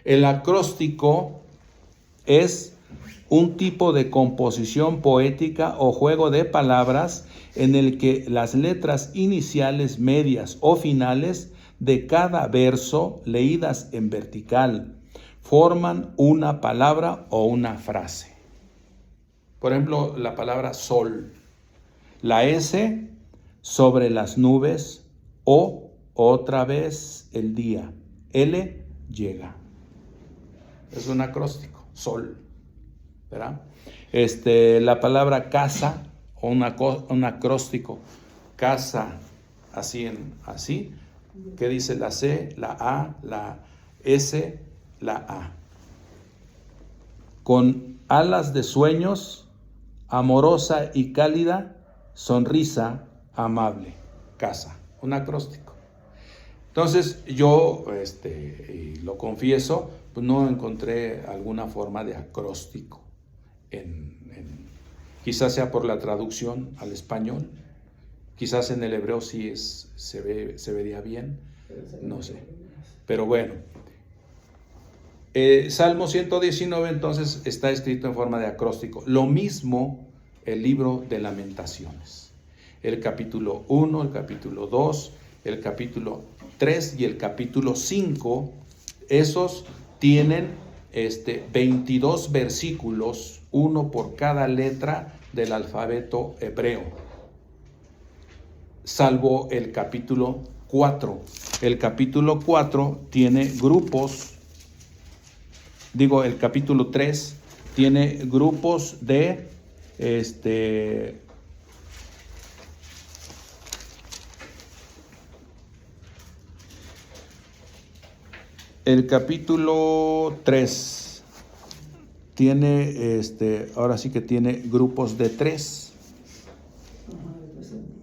El acróstico es un tipo de composición poética o juego de palabras en el que las letras iniciales, medias o finales de cada verso, leídas en vertical, forman una palabra o una frase. Por ejemplo, la palabra sol. La S sobre las nubes, o otra vez el día. L llega. Es un acróstico, sol. ¿Verdad? La palabra casa o un acróstico, casa, así, ¿qué dice la C, la A, la S, la A? Con alas de sueños, amorosa y cálida, sonrisa amable, casa, un acróstico. Entonces yo, y lo confieso, pues no encontré alguna forma de acróstico. Quizás sea por la traducción al español, quizás en el hebreo sí se vería bien, no sé, pero bueno. Salmo 119 entonces está escrito en forma de acróstico. Lo mismo el libro de Lamentaciones. el capítulo 1, el capítulo 2, el capítulo 3 y el capítulo 5. Esos tienen 22 versículos, uno por cada letra del alfabeto hebreo, salvo el capítulo 4. El capítulo 4 tiene grupos, el capítulo 3 tiene grupos de el capítulo 3 tiene, ahora sí que tiene grupos de 3,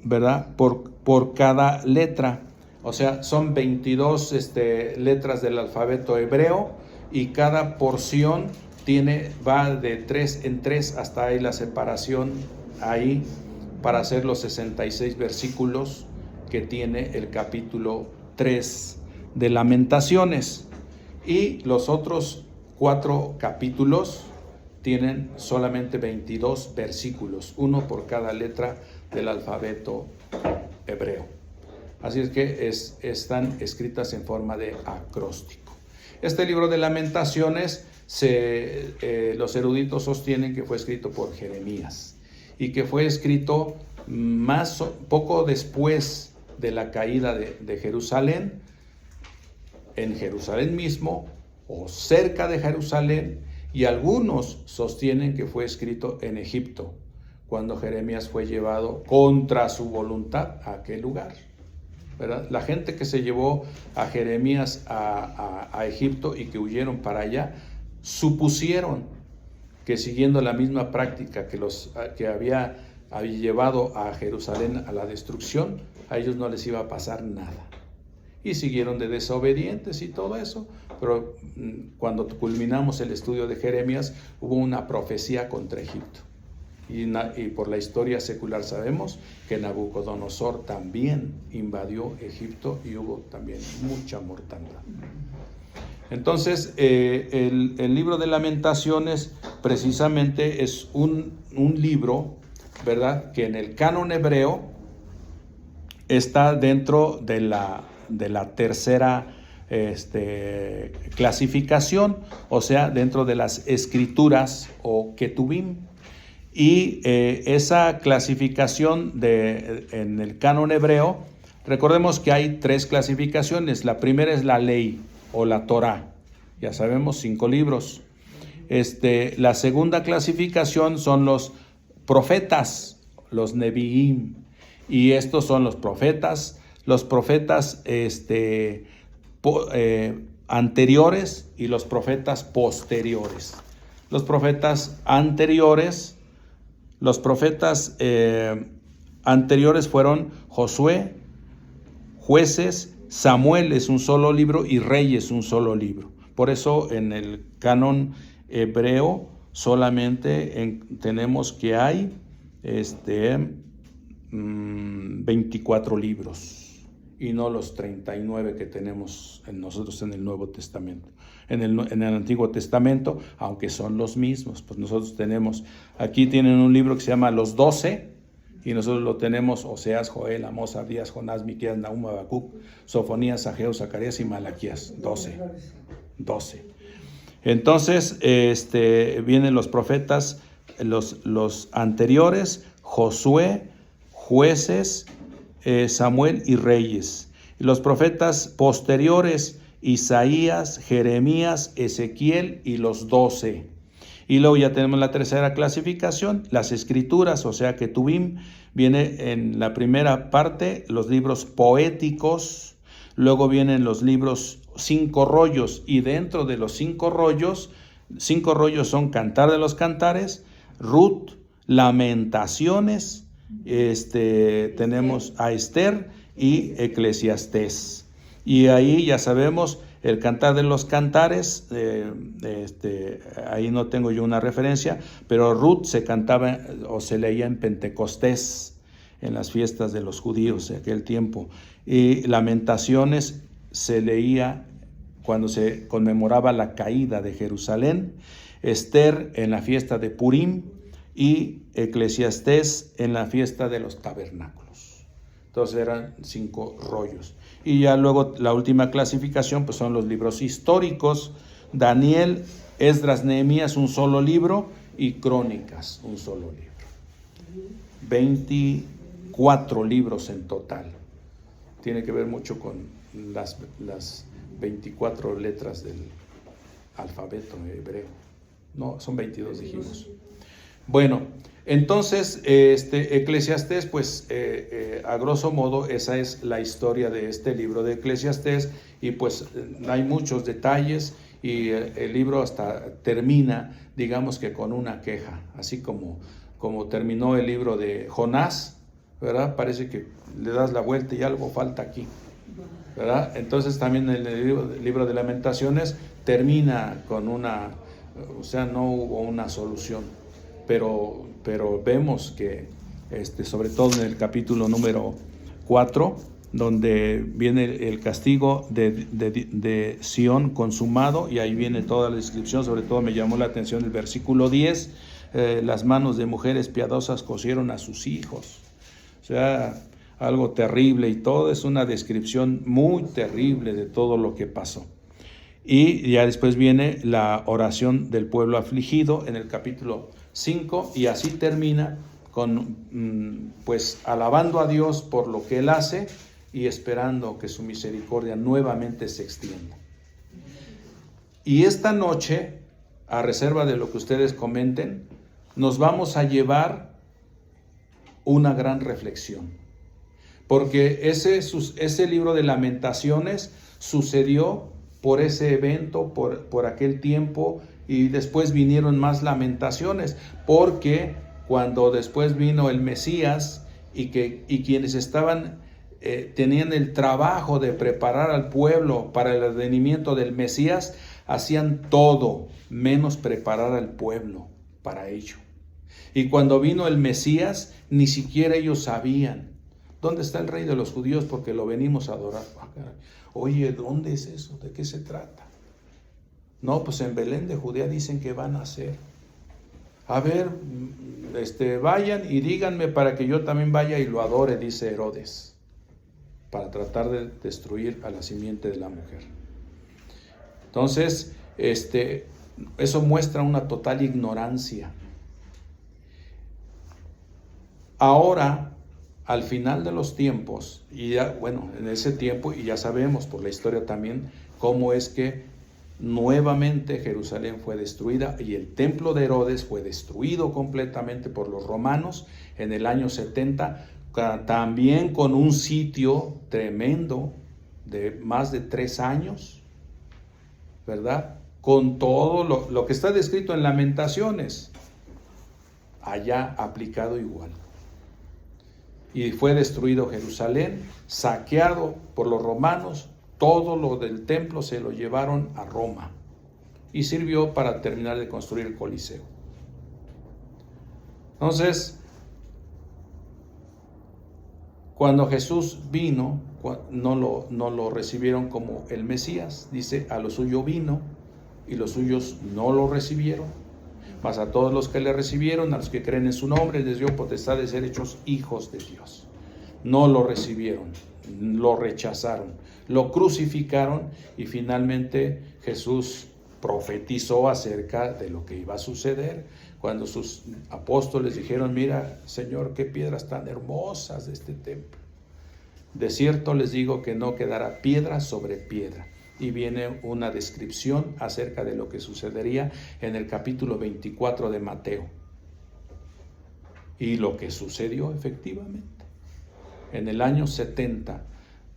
¿verdad? Por cada letra. O sea, son 22 letras del alfabeto hebreo, y cada porción va de 3 en 3, hasta ahí la separación ahí, para hacer los 66 versículos que tiene el capítulo 3 de Lamentaciones. Y los otros 4 capítulos tienen solamente 22 versículos, uno por cada letra del alfabeto hebreo. Así es que están escritas en forma de acróstico. Este libro de Lamentaciones, los eruditos sostienen que fue escrito por Jeremías, y que fue escrito poco después de la caída de Jerusalén, en Jerusalén mismo o cerca de Jerusalén, y algunos sostienen que fue escrito en Egipto, cuando Jeremías fue llevado contra su voluntad a aquel lugar, ¿verdad? La gente que se llevó a Jeremías a Egipto y que huyeron para allá, supusieron que, siguiendo la misma práctica que había llevado a Jerusalén a la destrucción, a ellos no les iba a pasar nada. Y siguieron de desobedientes y todo eso, pero cuando culminamos el estudio de Jeremías, hubo una profecía contra Egipto. Y por la historia secular sabemos que Nabucodonosor también invadió Egipto, y hubo también mucha mortandad. Entonces, el libro de Lamentaciones precisamente es un libro, ¿verdad?, que en el canon hebreo está dentro de la tercera clasificación, o sea, dentro de las escrituras o ketubim. Y esa clasificación en el canon hebreo, recordemos que hay 3 clasificaciones. La primera es la ley o la Torá, ya sabemos, 5 libros. La segunda clasificación son los profetas, los neviim, y estos son los profetas anteriores y los profetas posteriores. Los profetas anteriores fueron Josué, Jueces, Samuel es un solo libro, y Reyes un solo libro. Por eso en el canon hebreo solamente tenemos que hay 24 libros, y no los 39 que tenemos nosotros en el Nuevo Testamento. En el Antiguo Testamento, aunque son los mismos, pues nosotros aquí tienen un libro que se llama Los 12, y nosotros lo tenemos: Oseas, Joel, Amós, Abdías, Jonás, Miqueas, Nahum, Habacuc, Sofonías, Ageo, Zacarías y Malaquías. 12. Entonces, vienen los profetas, los anteriores: Josué, Jueces, Samuel y Reyes. Y los profetas posteriores: Isaías, Jeremías, Ezequiel y los 12. Y luego ya tenemos la tercera clasificación, las escrituras, o sea, ketubim. Viene en la primera parte los libros poéticos, luego vienen los libros 5 rollos, y dentro de los 5 rollos son Cantar de los Cantares, Ruth, Lamentaciones, tenemos a Esther y Eclesiastés. Y ahí ya sabemos, el Cantar de los Cantares, ahí no tengo yo una referencia, pero Ruth se cantaba o se leía en Pentecostés, en las fiestas de los judíos de aquel tiempo. Y Lamentaciones se leía cuando se conmemoraba la caída de Jerusalén. Esther en la fiesta de Purim, y Eclesiastés en la fiesta de los tabernáculos. Entonces eran 5 rollos. Y ya luego la última clasificación pues son los libros históricos: Daniel, Esdras, Nehemías, un solo libro, y Crónicas, un solo libro. 24 libros en total. Tiene que ver mucho con las 24 letras del alfabeto hebreo. No, son 22 dijimos. Bueno, entonces Eclesiastés, pues a grosso modo esa es la historia de este libro de Eclesiastés, y pues hay muchos detalles, y el libro hasta termina, digamos que con una queja, así como terminó el libro de Jonás, ¿verdad? Parece que le das la vuelta y algo falta aquí, ¿verdad? Entonces también el libro de Lamentaciones termina con una, o sea, no hubo una solución, pero vemos que sobre todo en el capítulo número 4, donde viene el castigo de Sión consumado, y ahí viene toda la descripción. Sobre todo me llamó la atención el versículo 10, las manos de mujeres piadosas cosieron a sus hijos. O sea, algo terrible, y todo es una descripción muy terrible de todo lo que pasó. Y ya después viene la oración del pueblo afligido en el capítulo 5, y así termina con pues alabando a Dios por lo que Él hace y esperando que su misericordia nuevamente se extienda. Y esta noche, a reserva de lo que ustedes comenten, nos vamos a llevar una gran reflexión, porque ese libro de Lamentaciones sucedió por ese evento, por aquel tiempo, y después vinieron más lamentaciones, porque cuando después vino el Mesías y quienes tenían el trabajo de preparar al pueblo para el advenimiento del Mesías, hacían todo menos preparar al pueblo para ello. Y cuando vino el Mesías, ni siquiera ellos sabían dónde está el Rey de los judíos, porque lo venimos a adorar. Oye, ¿dónde es eso? ¿De qué se trata? No, pues en Belén de Judea dicen que van a hacer. A ver, vayan y díganme para que yo también vaya y lo adore, dice Herodes, para tratar de destruir a la simiente de la mujer. Entonces, eso muestra una total ignorancia. Ahora, al final de los tiempos, y ya, bueno, en ese tiempo, y ya sabemos por la historia también, cómo es que nuevamente Jerusalén fue destruida, y el templo de Herodes fue destruido completamente por los romanos en el año 70, también con un sitio tremendo de más de 3 años, ¿verdad? Con todo lo que está descrito en Lamentaciones, allá aplicado igual. Y fue destruido Jerusalén, saqueado por los romanos. Todo lo del templo se lo llevaron a Roma, y sirvió para terminar de construir el Coliseo. Entonces, cuando Jesús vino, no lo recibieron como el Mesías. Dice, a lo suyo vino, y los suyos no lo recibieron. Mas a todos los que le recibieron, a los que creen en su nombre, les dio potestad de ser hechos hijos de Dios. No lo recibieron, lo rechazaron, lo crucificaron, y finalmente Jesús profetizó acerca de lo que iba a suceder cuando sus apóstoles dijeron, mira, Señor, qué piedras tan hermosas de este templo. De cierto les digo que no quedará piedra sobre piedra. Y viene una descripción acerca de lo que sucedería en el capítulo 24 de Mateo. Y lo que sucedió efectivamente. En el año 70,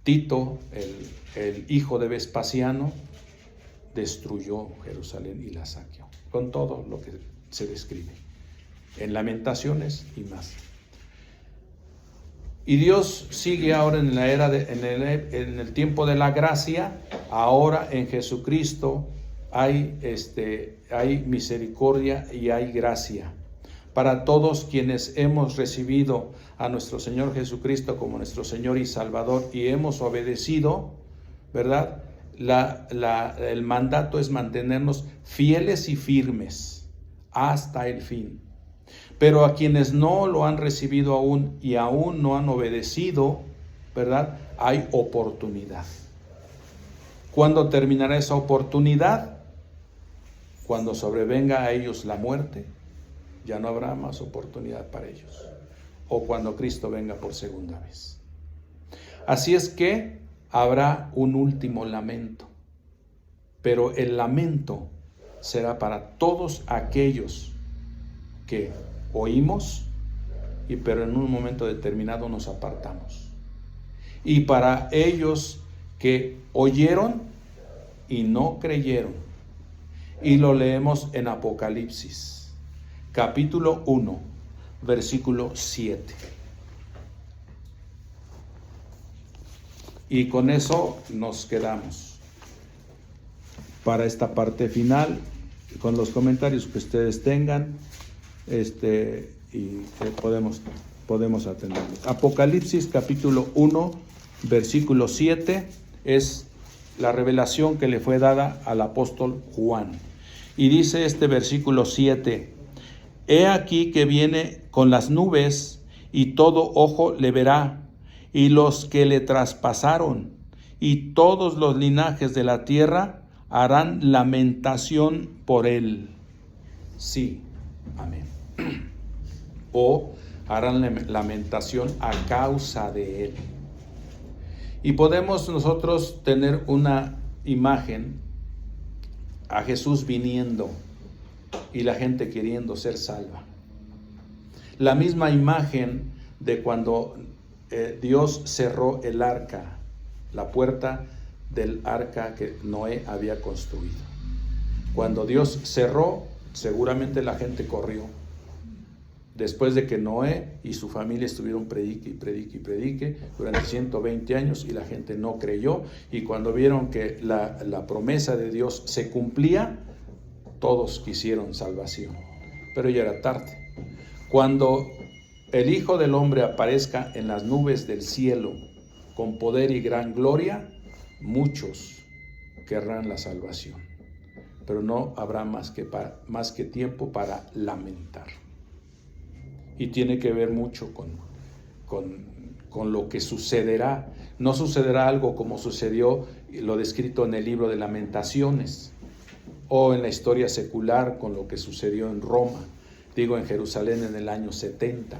Tito, el hijo de Vespasiano, destruyó Jerusalén y la saqueó, con todo lo que se describe en Lamentaciones y más. Y Dios sigue ahora en la era en el tiempo de la gracia. Ahora en Jesucristo hay misericordia y hay gracia para todos quienes hemos recibido a nuestro Señor Jesucristo como nuestro Señor y Salvador, y hemos obedecido, ¿verdad? El mandato es mantenernos fieles y firmes hasta el fin. Pero a quienes no lo han recibido aún y aún no han obedecido, ¿verdad? Hay oportunidad. ¿Cuándo terminará esa oportunidad? Cuando sobrevenga a ellos la muerte, ya no habrá más oportunidad para ellos. O cuando Cristo venga por segunda vez. Así es que habrá un último lamento. Pero el lamento será para todos aquellos que oímos, pero en un momento determinado nos apartamos. Y para ellos que oyeron y no creyeron. Y lo leemos en Apocalipsis, capítulo 1, versículo 7. Y con eso nos quedamos para esta parte final, con los comentarios que ustedes tengan, y podemos atenderlos. Apocalipsis capítulo 1, versículo 7 es la revelación que le fue dada al apóstol Juan. Y dice este versículo 7: He aquí que viene con las nubes, y todo ojo le verá, y los que le traspasaron, y todos los linajes de la tierra harán lamentación por él. Sí, amén. O harán lamentación a causa de él. Y podemos nosotros tener una imagen a Jesús viniendo y la gente queriendo ser salva. La misma imagen de cuando Dios cerró el arca, la puerta del arca que Noé había construido. Cuando Dios cerró, seguramente la gente corrió. Después de que Noé y su familia estuvieron predique durante 120 años y la gente no creyó, y cuando vieron que la promesa de Dios se cumplía, todos quisieron salvación, pero ya era tarde. Cuando el Hijo del Hombre aparezca en las nubes del cielo con poder y gran gloria, muchos querrán la salvación, pero no habrá más que tiempo para lamentar. Y tiene que ver mucho con lo que sucederá. No sucederá algo como sucedió lo descrito en el libro de Lamentaciones o en la historia secular con lo que sucedió en Roma, en Jerusalén en el año 70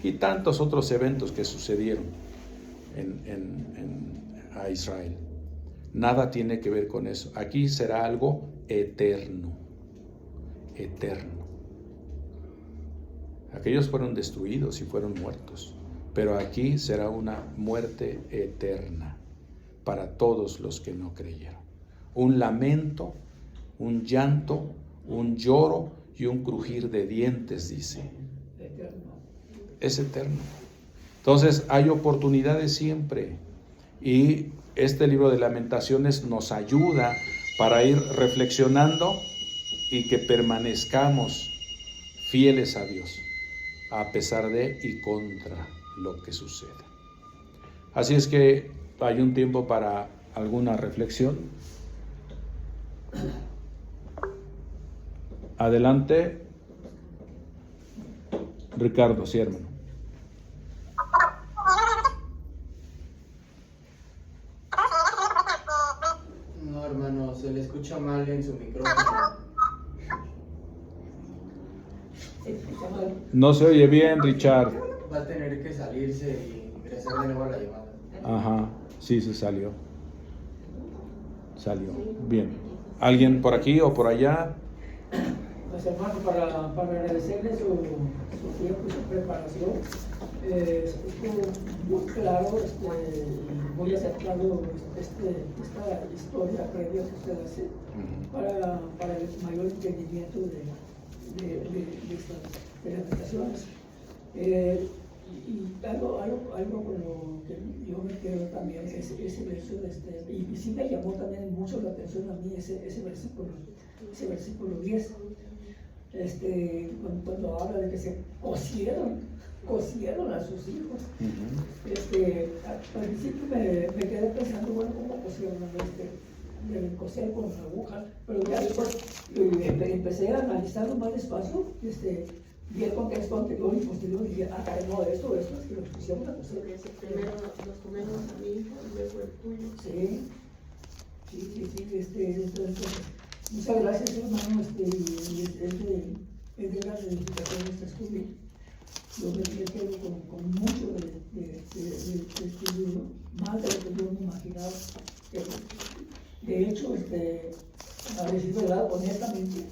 y tantos otros eventos que sucedieron a Israel. Nada tiene que ver con eso. Aquí será algo eterno. Eterno. Aquellos fueron destruidos y fueron muertos, pero aquí será una muerte eterna para todos los que no creyeron. Un lamento, un llanto, un lloro y un crujir de dientes, dice. Es eterno. Entonces hay oportunidades siempre, y este libro de Lamentaciones nos ayuda para ir reflexionando y que permanezcamos fieles a Dios, a pesar de y contra lo que suceda. Así es que hay un tiempo para alguna reflexión. Adelante, Ricardo, sí, hermano. No, hermano, se le escucha mal en su micrófono. No se oye bien, Richard. Va a tener que salirse y ingresar de nuevo a la llamada. Ajá, sí, se salió. Salió, bien. ¿Alguien por aquí o por allá? Pues hermano, para agradecerle su tiempo y su preparación, estuvo muy claro, muy acertado esta historia previa que usted hace para el mayor entendimiento de estas presentaciones. Y algo con lo que yo me quedo también es ese verso, y sí me llamó también mucho la atención a mí ese versículo 10, cuando habla de que se cosieron a sus hijos. Al principio me quedé pensando, bueno, ¿cómo cosieron? Deben coser con agujas, pero ya después empecé a analizarlo más despacio, vi el contexto anterior y posterior y dije, no, esto es que lo pusimos a hacer. Primero nos comemos a mi hijo y luego el tuyo. Sí. Muchas gracias, hermano, es de la edificación de este estudio. Yo me quedo con mucho de este libro, más de lo que yo me imaginaba. De hecho, a decir verdad, honestamente,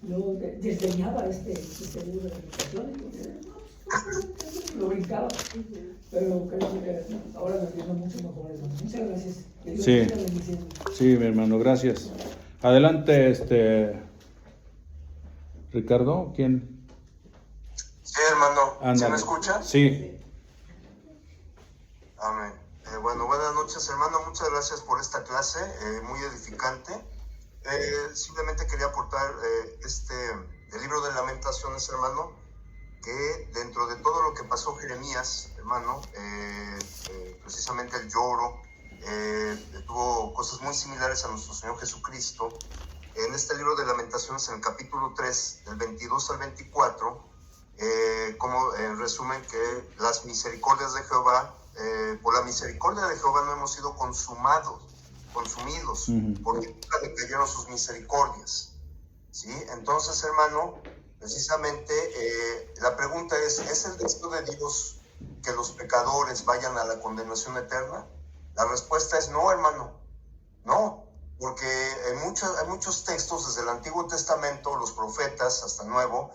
yo desdeñaba este libro de edificación, lo brincaba, pero creo que ahora lo entiendo mucho mejor, hermano. Muchas gracias. Que Dios Sí. siga bendiciendo. Sí, mi hermano, gracias. Adelante, Ricardo, ¿quién? Sí, hermano. ¿Sí Ándale. me escucha? Sí. Amén. Bueno, buenas noches, hermano. Muchas gracias por esta clase, muy edificante. Simplemente quería aportar el libro de Lamentaciones, hermano, que dentro de todo lo que pasó Jeremías, hermano, precisamente el lloro, tuvo cosas muy similares a nuestro Señor Jesucristo. En este libro de Lamentaciones, en el capítulo 3, del 22 al 24, como en resumen que las misericordias de Jehová, por la misericordia de Jehová no hemos sido consumidos, porque nunca le cayeron sus misericordias, ¿sí? Entonces, hermano, precisamente la pregunta es el deseo de Dios que los pecadores vayan a la condenación eterna? La respuesta es no, hermano, no, porque hay muchos textos desde el Antiguo Testamento, los profetas hasta el Nuevo,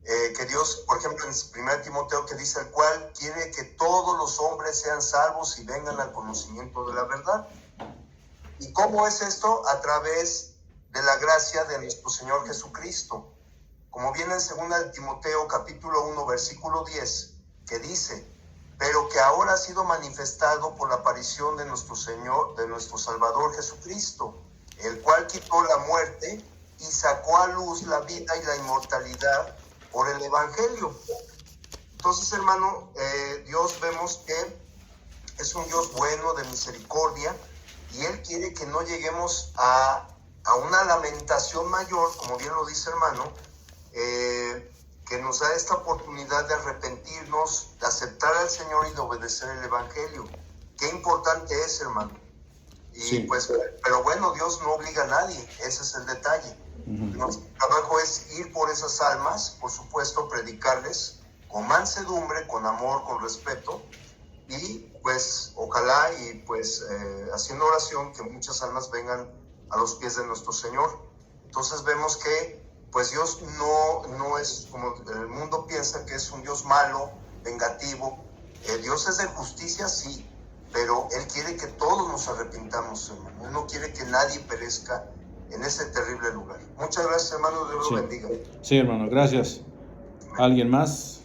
que Dios, por ejemplo, en 1 Timoteo, que dice, el cual quiere que todos los hombres sean salvos y vengan al conocimiento de la verdad. ¿Y cómo es esto? A través de la gracia de nuestro Señor Jesucristo. Como viene en 2 Timoteo capítulo 1, versículo 10, que dice, pero que ahora ha sido manifestado por la aparición de nuestro Señor, de nuestro Salvador Jesucristo, el cual quitó la muerte y sacó a luz la vida y la inmortalidad por el Evangelio. Entonces, hermano, Dios vemos que es un Dios bueno, de misericordia, y Él quiere que no lleguemos a una lamentación mayor, como bien lo dice, hermano, que nos da esta oportunidad de arrepentirnos, de aceptar al Señor y de obedecer el Evangelio. Qué importante es, hermano. Y Sí. pues, pero bueno, Dios no obliga a nadie, ese es el detalle. Nuestro trabajo es ir por esas almas, por supuesto, predicarles con mansedumbre, con amor, con respeto, y pues ojalá y pues haciendo oración que muchas almas vengan a los pies de nuestro Señor. Entonces vemos que pues Dios no es como el mundo piensa, que es un Dios malo, vengativo. Dios es de justicia, sí, pero Él quiere que todos nos arrepintamos, hermano. Él no quiere que nadie perezca en ese terrible lugar. Muchas gracias, hermano. Dios Sí. lo bendiga. Sí, hermano, gracias. ¿Alguien más?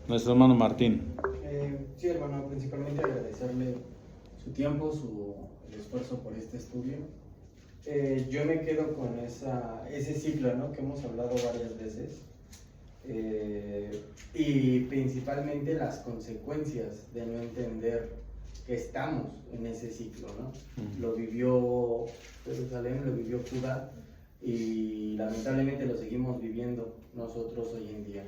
Nuestro hermano Martín. Sí, hermano, principalmente agradecerle su tiempo, el esfuerzo por este estudio. Yo me quedo con ese ciclo, ¿no?, que hemos hablado varias veces, y principalmente las consecuencias de no entender que estamos en ese ciclo, ¿no? Lo vivió Jerusalén, lo vivió Judá, y lamentablemente lo seguimos viviendo nosotros hoy en día.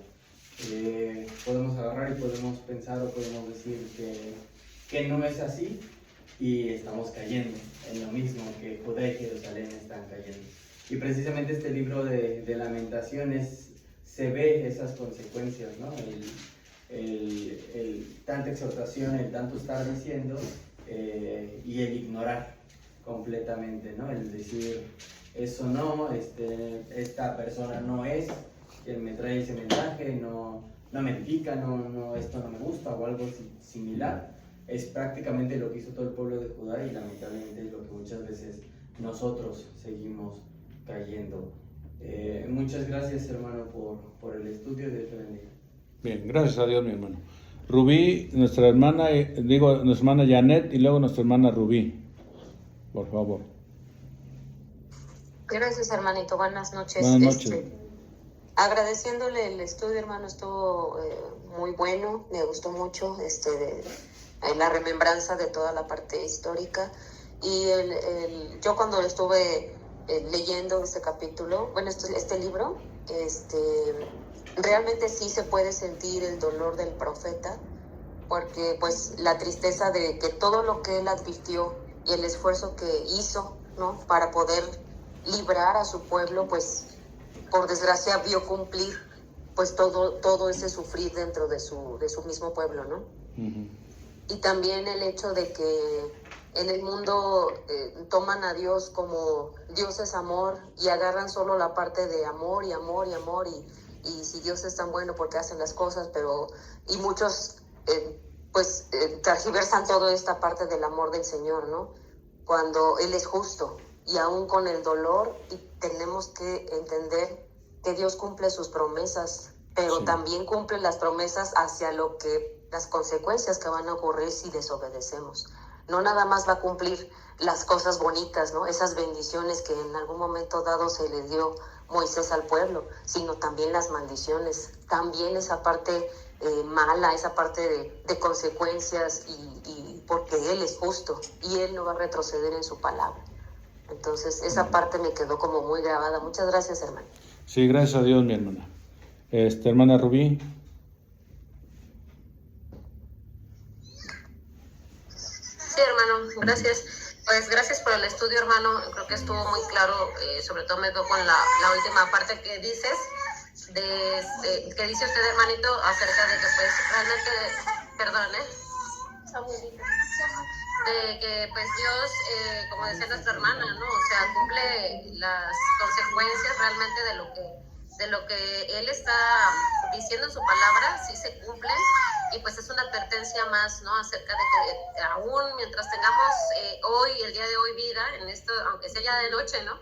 Podemos agarrar y podemos pensar o podemos decir que no es así, y estamos cayendo en lo mismo que Judá y Jerusalén están cayendo. Y precisamente este libro de Lamentaciones se ve esas consecuencias, ¿no? El tanta exhortación, el tanto estar diciendo, y el ignorar completamente, ¿no? El decir, eso no, esta persona no es quien me trae ese mensaje, no me edifica, esto no me gusta, o algo similar. Es prácticamente lo que hizo todo el pueblo de Judá, y lamentablemente es lo que muchas veces nosotros seguimos cayendo. Muchas gracias, hermano, por el estudio. Dios te bendiga. Bien, gracias a Dios, mi hermano. Rubí, nuestra hermana Janet, y luego nuestra hermana Rubí, por favor. Gracias, hermanito. Buenas noches. Buenas noches. Agradeciéndole el estudio, hermano, estuvo muy bueno, me gustó mucho la remembranza de toda la parte histórica, y yo cuando estuve leyendo este capítulo, bueno, este libro, realmente sí se puede sentir el dolor del profeta, porque pues la tristeza de que todo lo que él advirtió y el esfuerzo que hizo, ¿no?, para poder librar a su pueblo, pues por desgracia vio cumplir pues todo ese sufrir dentro de su mismo pueblo, ¿no? Ujú. Y también el hecho de que en el mundo toman a Dios como Dios es amor y agarran solo la parte de amor y amor y amor y si Dios es tan bueno porque hacen las cosas, y muchos tergiversan toda esta parte del amor del Señor, ¿no? Cuando Él es justo y aún con el dolor, y tenemos que entender que Dios cumple sus promesas, pero Sí. también cumple las promesas hacia las consecuencias que van a ocurrir si desobedecemos. No nada más va a cumplir las cosas bonitas, ¿no?, esas bendiciones que en algún momento dado se le dio Moisés al pueblo, sino también las maldiciones, también esa parte mala, esa parte de consecuencias, y porque Él es justo y Él no va a retroceder en su palabra. Entonces esa parte me quedó como muy grabada. Muchas gracias, hermano. Sí, gracias a Dios, mi hermana. Hermana Rubí. Sí, hermano, gracias. Pues gracias por el estudio, hermano. Creo que estuvo muy claro, sobre todo me quedo con la última parte que dices, que dice usted, hermanito, acerca de que pues realmente, perdón, de que pues Dios, como decía nuestra hermana, ¿no?, o sea, cumple las consecuencias realmente de lo que Él está diciendo en su palabra, sí se cumplen, y pues es una advertencia más, ¿no?, acerca de que aún mientras tengamos hoy, el día de hoy, vida en esto, aunque sea ya de noche, ¿no?,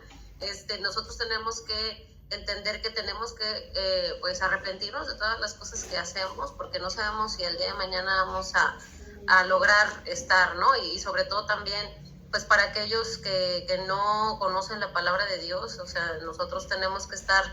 nosotros tenemos que entender que tenemos que pues arrepentirnos de todas las cosas que hacemos, porque no sabemos si el día de mañana vamos a lograr estar, ¿no? Y sobre todo también, pues para aquellos que no conocen la palabra de Dios, o sea, nosotros tenemos que estar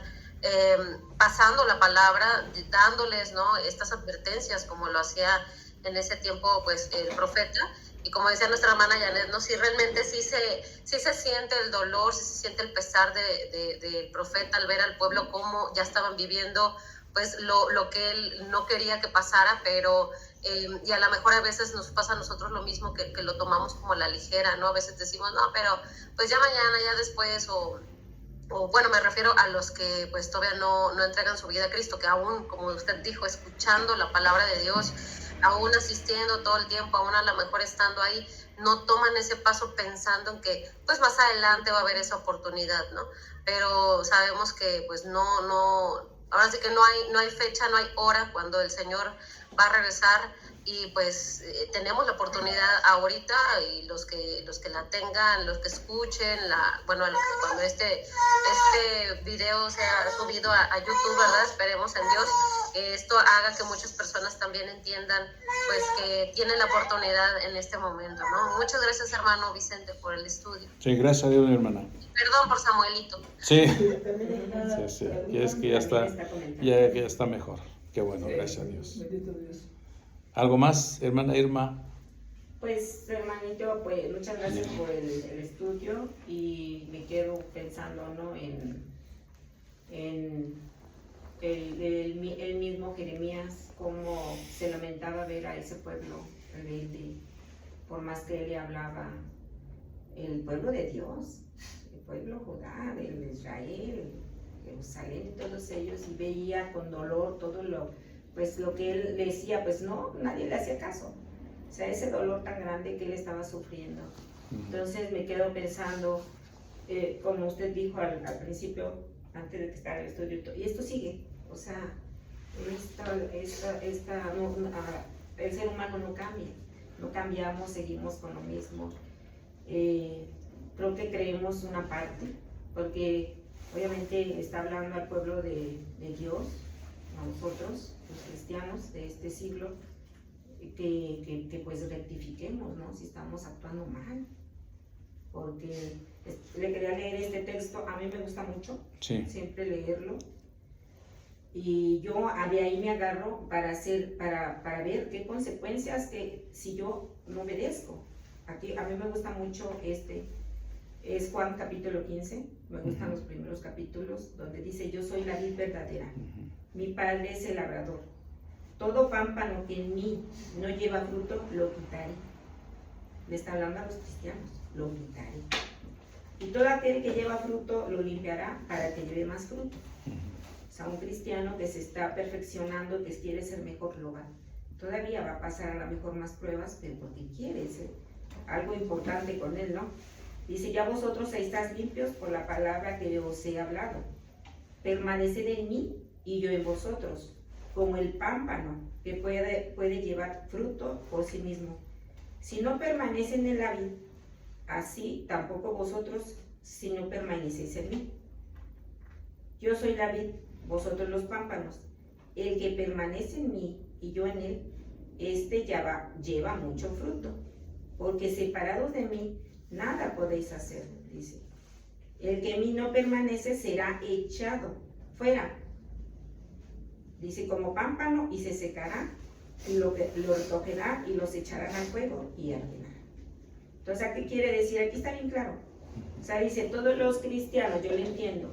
pasando la palabra, dándoles, ¿no?, estas advertencias, como lo hacía en ese tiempo, pues, el profeta. Y como decía nuestra hermana Janet, ¿no?, si realmente sí se siente el dolor, sí se siente el pesar del profeta al ver al pueblo cómo ya estaban viviendo pues lo que él no quería que pasara, pero y a lo mejor a veces nos pasa a nosotros lo mismo, que lo tomamos como a la ligera, ¿no? A veces decimos, no, pero pues ya mañana, ya después, o bueno, me refiero a los que pues todavía no entregan su vida a Cristo, que aún, como usted dijo, escuchando la palabra de Dios, aún asistiendo todo el tiempo, aún a lo mejor estando ahí, no toman ese paso pensando en que pues más adelante va a haber esa oportunidad, ¿no? Pero sabemos que pues ahora sí que no hay fecha, no hay hora cuando el Señor va a regresar, y pues tenemos la oportunidad ahorita, y los que la tengan, los que escuchen, cuando este video sea subido a YouTube, ¿verdad? Esperemos en Dios que esto haga que muchas personas también entiendan pues que tienen la oportunidad en este momento, ¿no? Muchas gracias, hermano Vicente, por el estudio. Sí, gracias a Dios, mi hermana. Perdón por Samuelito. Sí, sí. Y es que ya está mejor. Qué bueno, gracias a Dios. Bendito Dios. ¿Algo más, hermana Irma? Pues, hermanito, pues muchas gracias por el estudio, y me quedo pensando, ¿no?, en el mismo Jeremías, cómo se lamentaba ver a ese pueblo rebelde, por más que él le hablaba, el pueblo de Dios, el pueblo Judá, el Israel, Jerusalén, todos ellos, y veía con dolor todo lo que él le decía, pues no, nadie le hacía caso. O sea, ese dolor tan grande que él estaba sufriendo. Entonces me quedo pensando, como usted dijo al principio, antes de que estara el estudio, y esto sigue. O sea, el ser humano no cambia, no cambiamos, seguimos con lo mismo. Creo que creemos una parte, porque obviamente está hablando al pueblo de Dios, a nosotros, los cristianos de este siglo, que pues rectifiquemos, ¿no?, si estamos actuando mal. Porque le quería leer este texto, a mí me gusta mucho, Sí. siempre leerlo, y yo de ahí me agarro para ver qué consecuencias si yo no obedezco. Aquí a mí me gusta mucho es Juan capítulo 15, Me gustan los primeros capítulos donde dice, yo soy la vid verdadera, mi padre es el labrador. Todo pámpano que en mí no lleva fruto, lo quitaré. Le está hablando a los cristianos, lo quitaré. Y todo aquel que lleva fruto, lo limpiará para que lleve más fruto. O sea, un cristiano que se está perfeccionando, que quiere ser mejor, lo va. Todavía va a pasar a lo mejor más pruebas, pero porque quiere ser algo importante con él, ¿no? Dice, ya vosotros estáis limpios por la palabra que os he hablado. Permaneced en mí y yo en vosotros, como el pámpano que puede llevar fruto por sí mismo. Si no permanecen en la vid, así tampoco vosotros si no permanecéis en mí. Yo soy la vid, vosotros los pámpanos. El que permanece en mí y yo en él, este lleva mucho fruto, porque separados de mí, nada podéis hacer, dice. El que en mí no permanece será echado fuera, dice, como pámpano, y se secará, y lo recogerá y los echarán al fuego y arderá. Entonces, ¿qué quiere decir? Aquí está bien claro. O sea, dice, todos los cristianos, yo lo entiendo,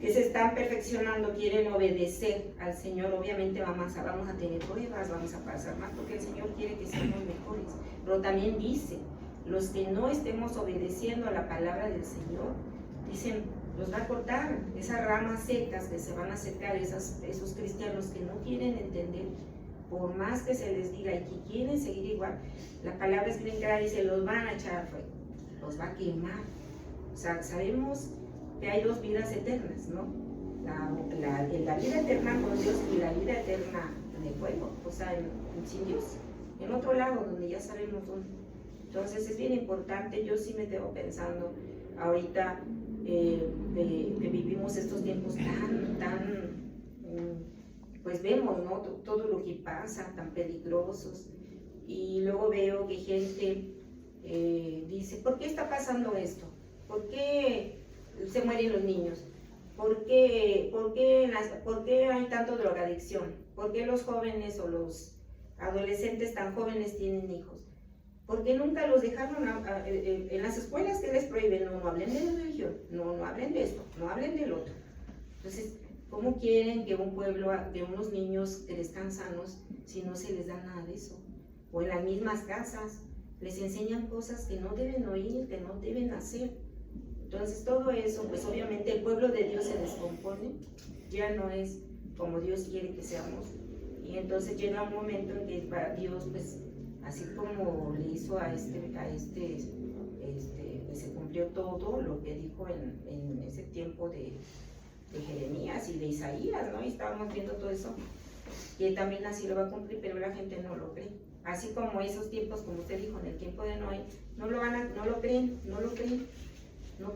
que se están perfeccionando, quieren obedecer al Señor. Obviamente vamos a tener pruebas, vamos a pasar más, porque el Señor quiere que seamos mejores. Pero también dice, los que no estemos obedeciendo a la palabra del Señor, dicen, los va a cortar, esas ramas secas que se van a secar, esos cristianos que no quieren entender, por más que se les diga y que quieren seguir igual, la palabra es bien clara, dice, los van a echar al fuego, los va a quemar. O sea, sabemos que hay dos vidas eternas, ¿no? La vida eterna con Dios y la vida eterna de fuego, o sea, sin Dios, en otro lado donde ya sabemos dónde. Entonces es bien importante, yo sí me quedo pensando ahorita que vivimos estos tiempos pues vemos, ¿no? Todo lo que pasa, tan peligrosos, y luego veo que gente dice, ¿por qué está pasando esto? ¿Por qué se mueren los niños? ¿Por qué hay tanto drogadicción? ¿Por qué los jóvenes o los adolescentes tan jóvenes tienen hijos? ¿Por qué nunca los dejaron en las escuelas que les prohíben? No hablen de la religión, no hablen de esto, no hablen del otro. Entonces, ¿cómo quieren que un pueblo, que unos niños crezcan sanos si no se les da nada de eso? O en las mismas casas les enseñan cosas que no deben oír, que no deben hacer. Entonces todo eso, pues obviamente el pueblo de Dios se descompone, ya no es como Dios quiere que seamos. Y entonces llega un momento en que para Dios, pues así como le hizo a se cumplió todo lo que dijo en ese tiempo de Jeremías y de Isaías, ¿no? Y estábamos viendo todo eso, que también así lo va a cumplir, pero la gente no lo cree. Así como esos tiempos, como usted dijo, en el tiempo de Noé, no lo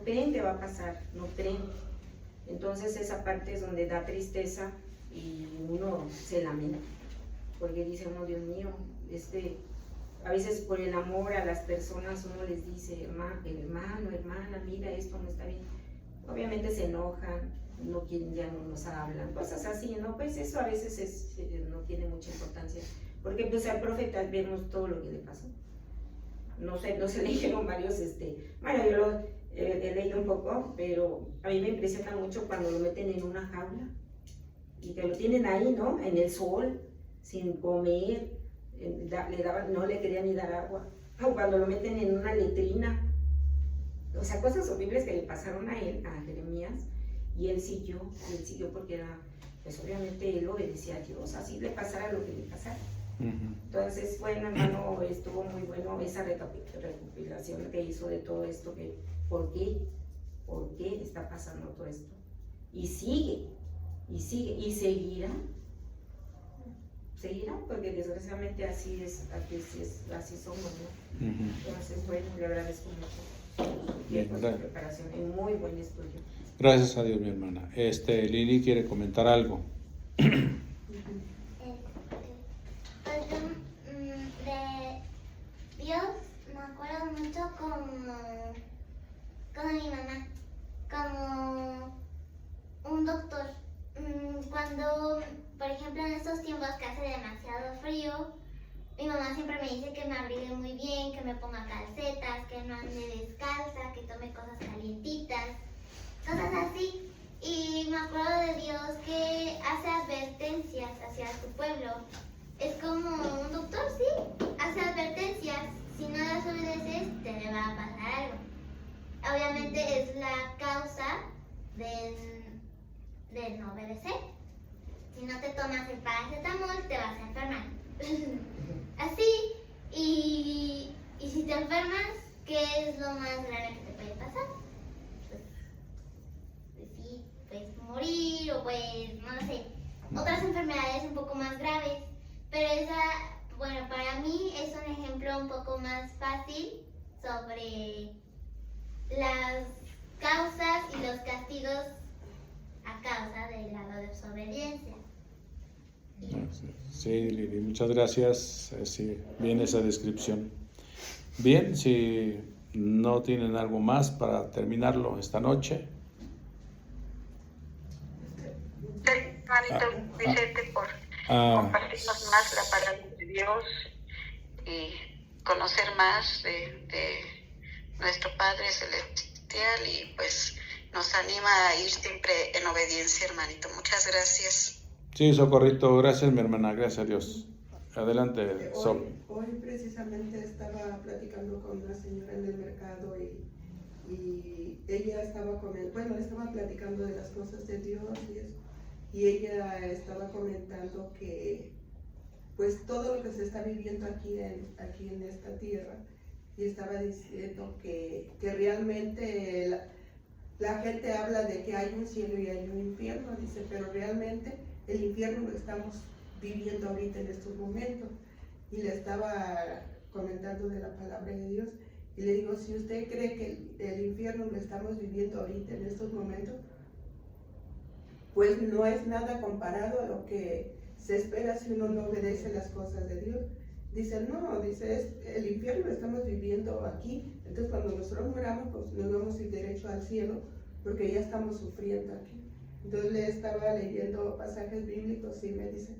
creen que va a pasar, no creen. Entonces esa parte es donde da tristeza y uno se lamenta, porque dice uno, Dios mío, a veces por el amor a las personas uno les dice, hermano, hermana, mira, esto no está bien. Obviamente se enojan, no quieren, ya no nos hablan, cosas así, ¿no? Pues eso a veces no tiene mucha importancia, porque pues al profeta vemos todo lo que le pasó. No se leyeron varios, bueno, yo lo he leído un poco, pero a mí me impresiona mucho cuando lo meten en una jaula y que lo tienen ahí, ¿no? En el sol, sin comer, no le querían ni dar agua, o cuando lo meten en una letrina, o sea, cosas horribles que le pasaron a él, a Jeremías, y él siguió porque era, pues obviamente él obedecía a Dios, así le pasara lo que le pasara. Entonces, bueno, hermano, estuvo muy bueno esa recopilación que hizo de todo esto, que ¿por qué está pasando todo esto? Y sigue, y seguirá, porque desgraciadamente así somos, ¿no? Entonces, bueno, le agradezco mucho tiempo de preparación y muy buen estudio. Gracias a Dios, mi hermana. Lili quiere comentar algo. De Dios me acuerdo mucho como mi mamá, como un doctor. Cuando, por ejemplo, en estos tiempos que hace demasiado frío, mi mamá siempre me dice que me abrigue muy bien, que me ponga calcetas, que no ande descalza, que tome cosas calientitas. cosas así. Y me acuerdo de Dios que hace advertencias hacia su pueblo. Es como un doctor, sí, hace advertencias. Si no las obedeces, te va a pasar algo. Obviamente es la causa de no obedecer. Si no te tomas el paracetamol, te vas a enfermar. Así, y si te enfermas, ¿qué es lo más grave que te puede pasar? Pues sí, puedes morir o pues, no lo sé, otras enfermedades un poco más graves. Pero esa, bueno, para mí es un ejemplo un poco más fácil sobre las causas y los castigos a causa de la desobediencia. Sí, Lili, muchas gracias. Sí, bien esa descripción. Bien, si no tienen algo más para terminarlo esta noche. Hermanito Vicente, por compartirnos más la palabra de Dios y conocer más de nuestro Padre Celestial, y pues nos anima a ir siempre en obediencia, hermanito. Muchas gracias. Sí, Socorrito, gracias mi hermana, gracias a Dios. Adelante, Soc. Hoy precisamente estaba platicando con una señora en el mercado y ella estaba le estaba platicando de las cosas de Dios y eso. Y ella estaba comentando que pues todo lo que se está viviendo aquí en esta tierra, y estaba diciendo que realmente la gente habla de que hay un cielo y hay un infierno, dice, pero realmente el infierno lo estamos viviendo ahorita en estos momentos. Y le estaba comentando de la palabra de Dios y le digo, si usted cree que el infierno lo estamos viviendo ahorita en estos momentos, pues no es nada comparado a lo que se espera si uno no obedece las cosas de Dios. Dice, no, dice, el infierno lo estamos viviendo aquí, entonces cuando nosotros muramos, pues nos vamos a ir derecho al cielo, porque ya estamos sufriendo aquí. Entonces le estaba leyendo pasajes bíblicos y me dice,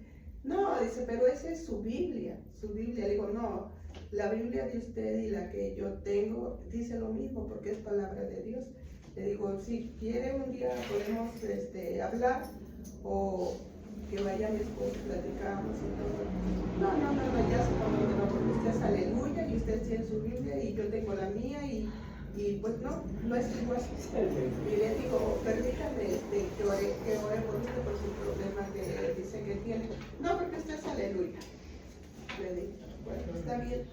no, dice, pero esa es su Biblia. Le digo, no, la Biblia de usted y la que yo tengo dice lo mismo, porque es palabra de Dios. Le digo, si quiere un día podemos hablar, o que vaya mi esposo, platicamos y todo. No, ya se conoce, no, porque usted es aleluya y usted tiene su Biblia y yo tengo la mía y pues no es igual. Y le digo, permítame que ore por usted por su problema que dice que tiene. No, porque usted es aleluya. Le digo, bueno, está bien.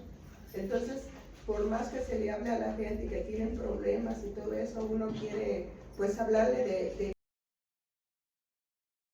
Entonces, por más que se le hable a la gente que tienen problemas y todo eso, uno quiere pues hablarle de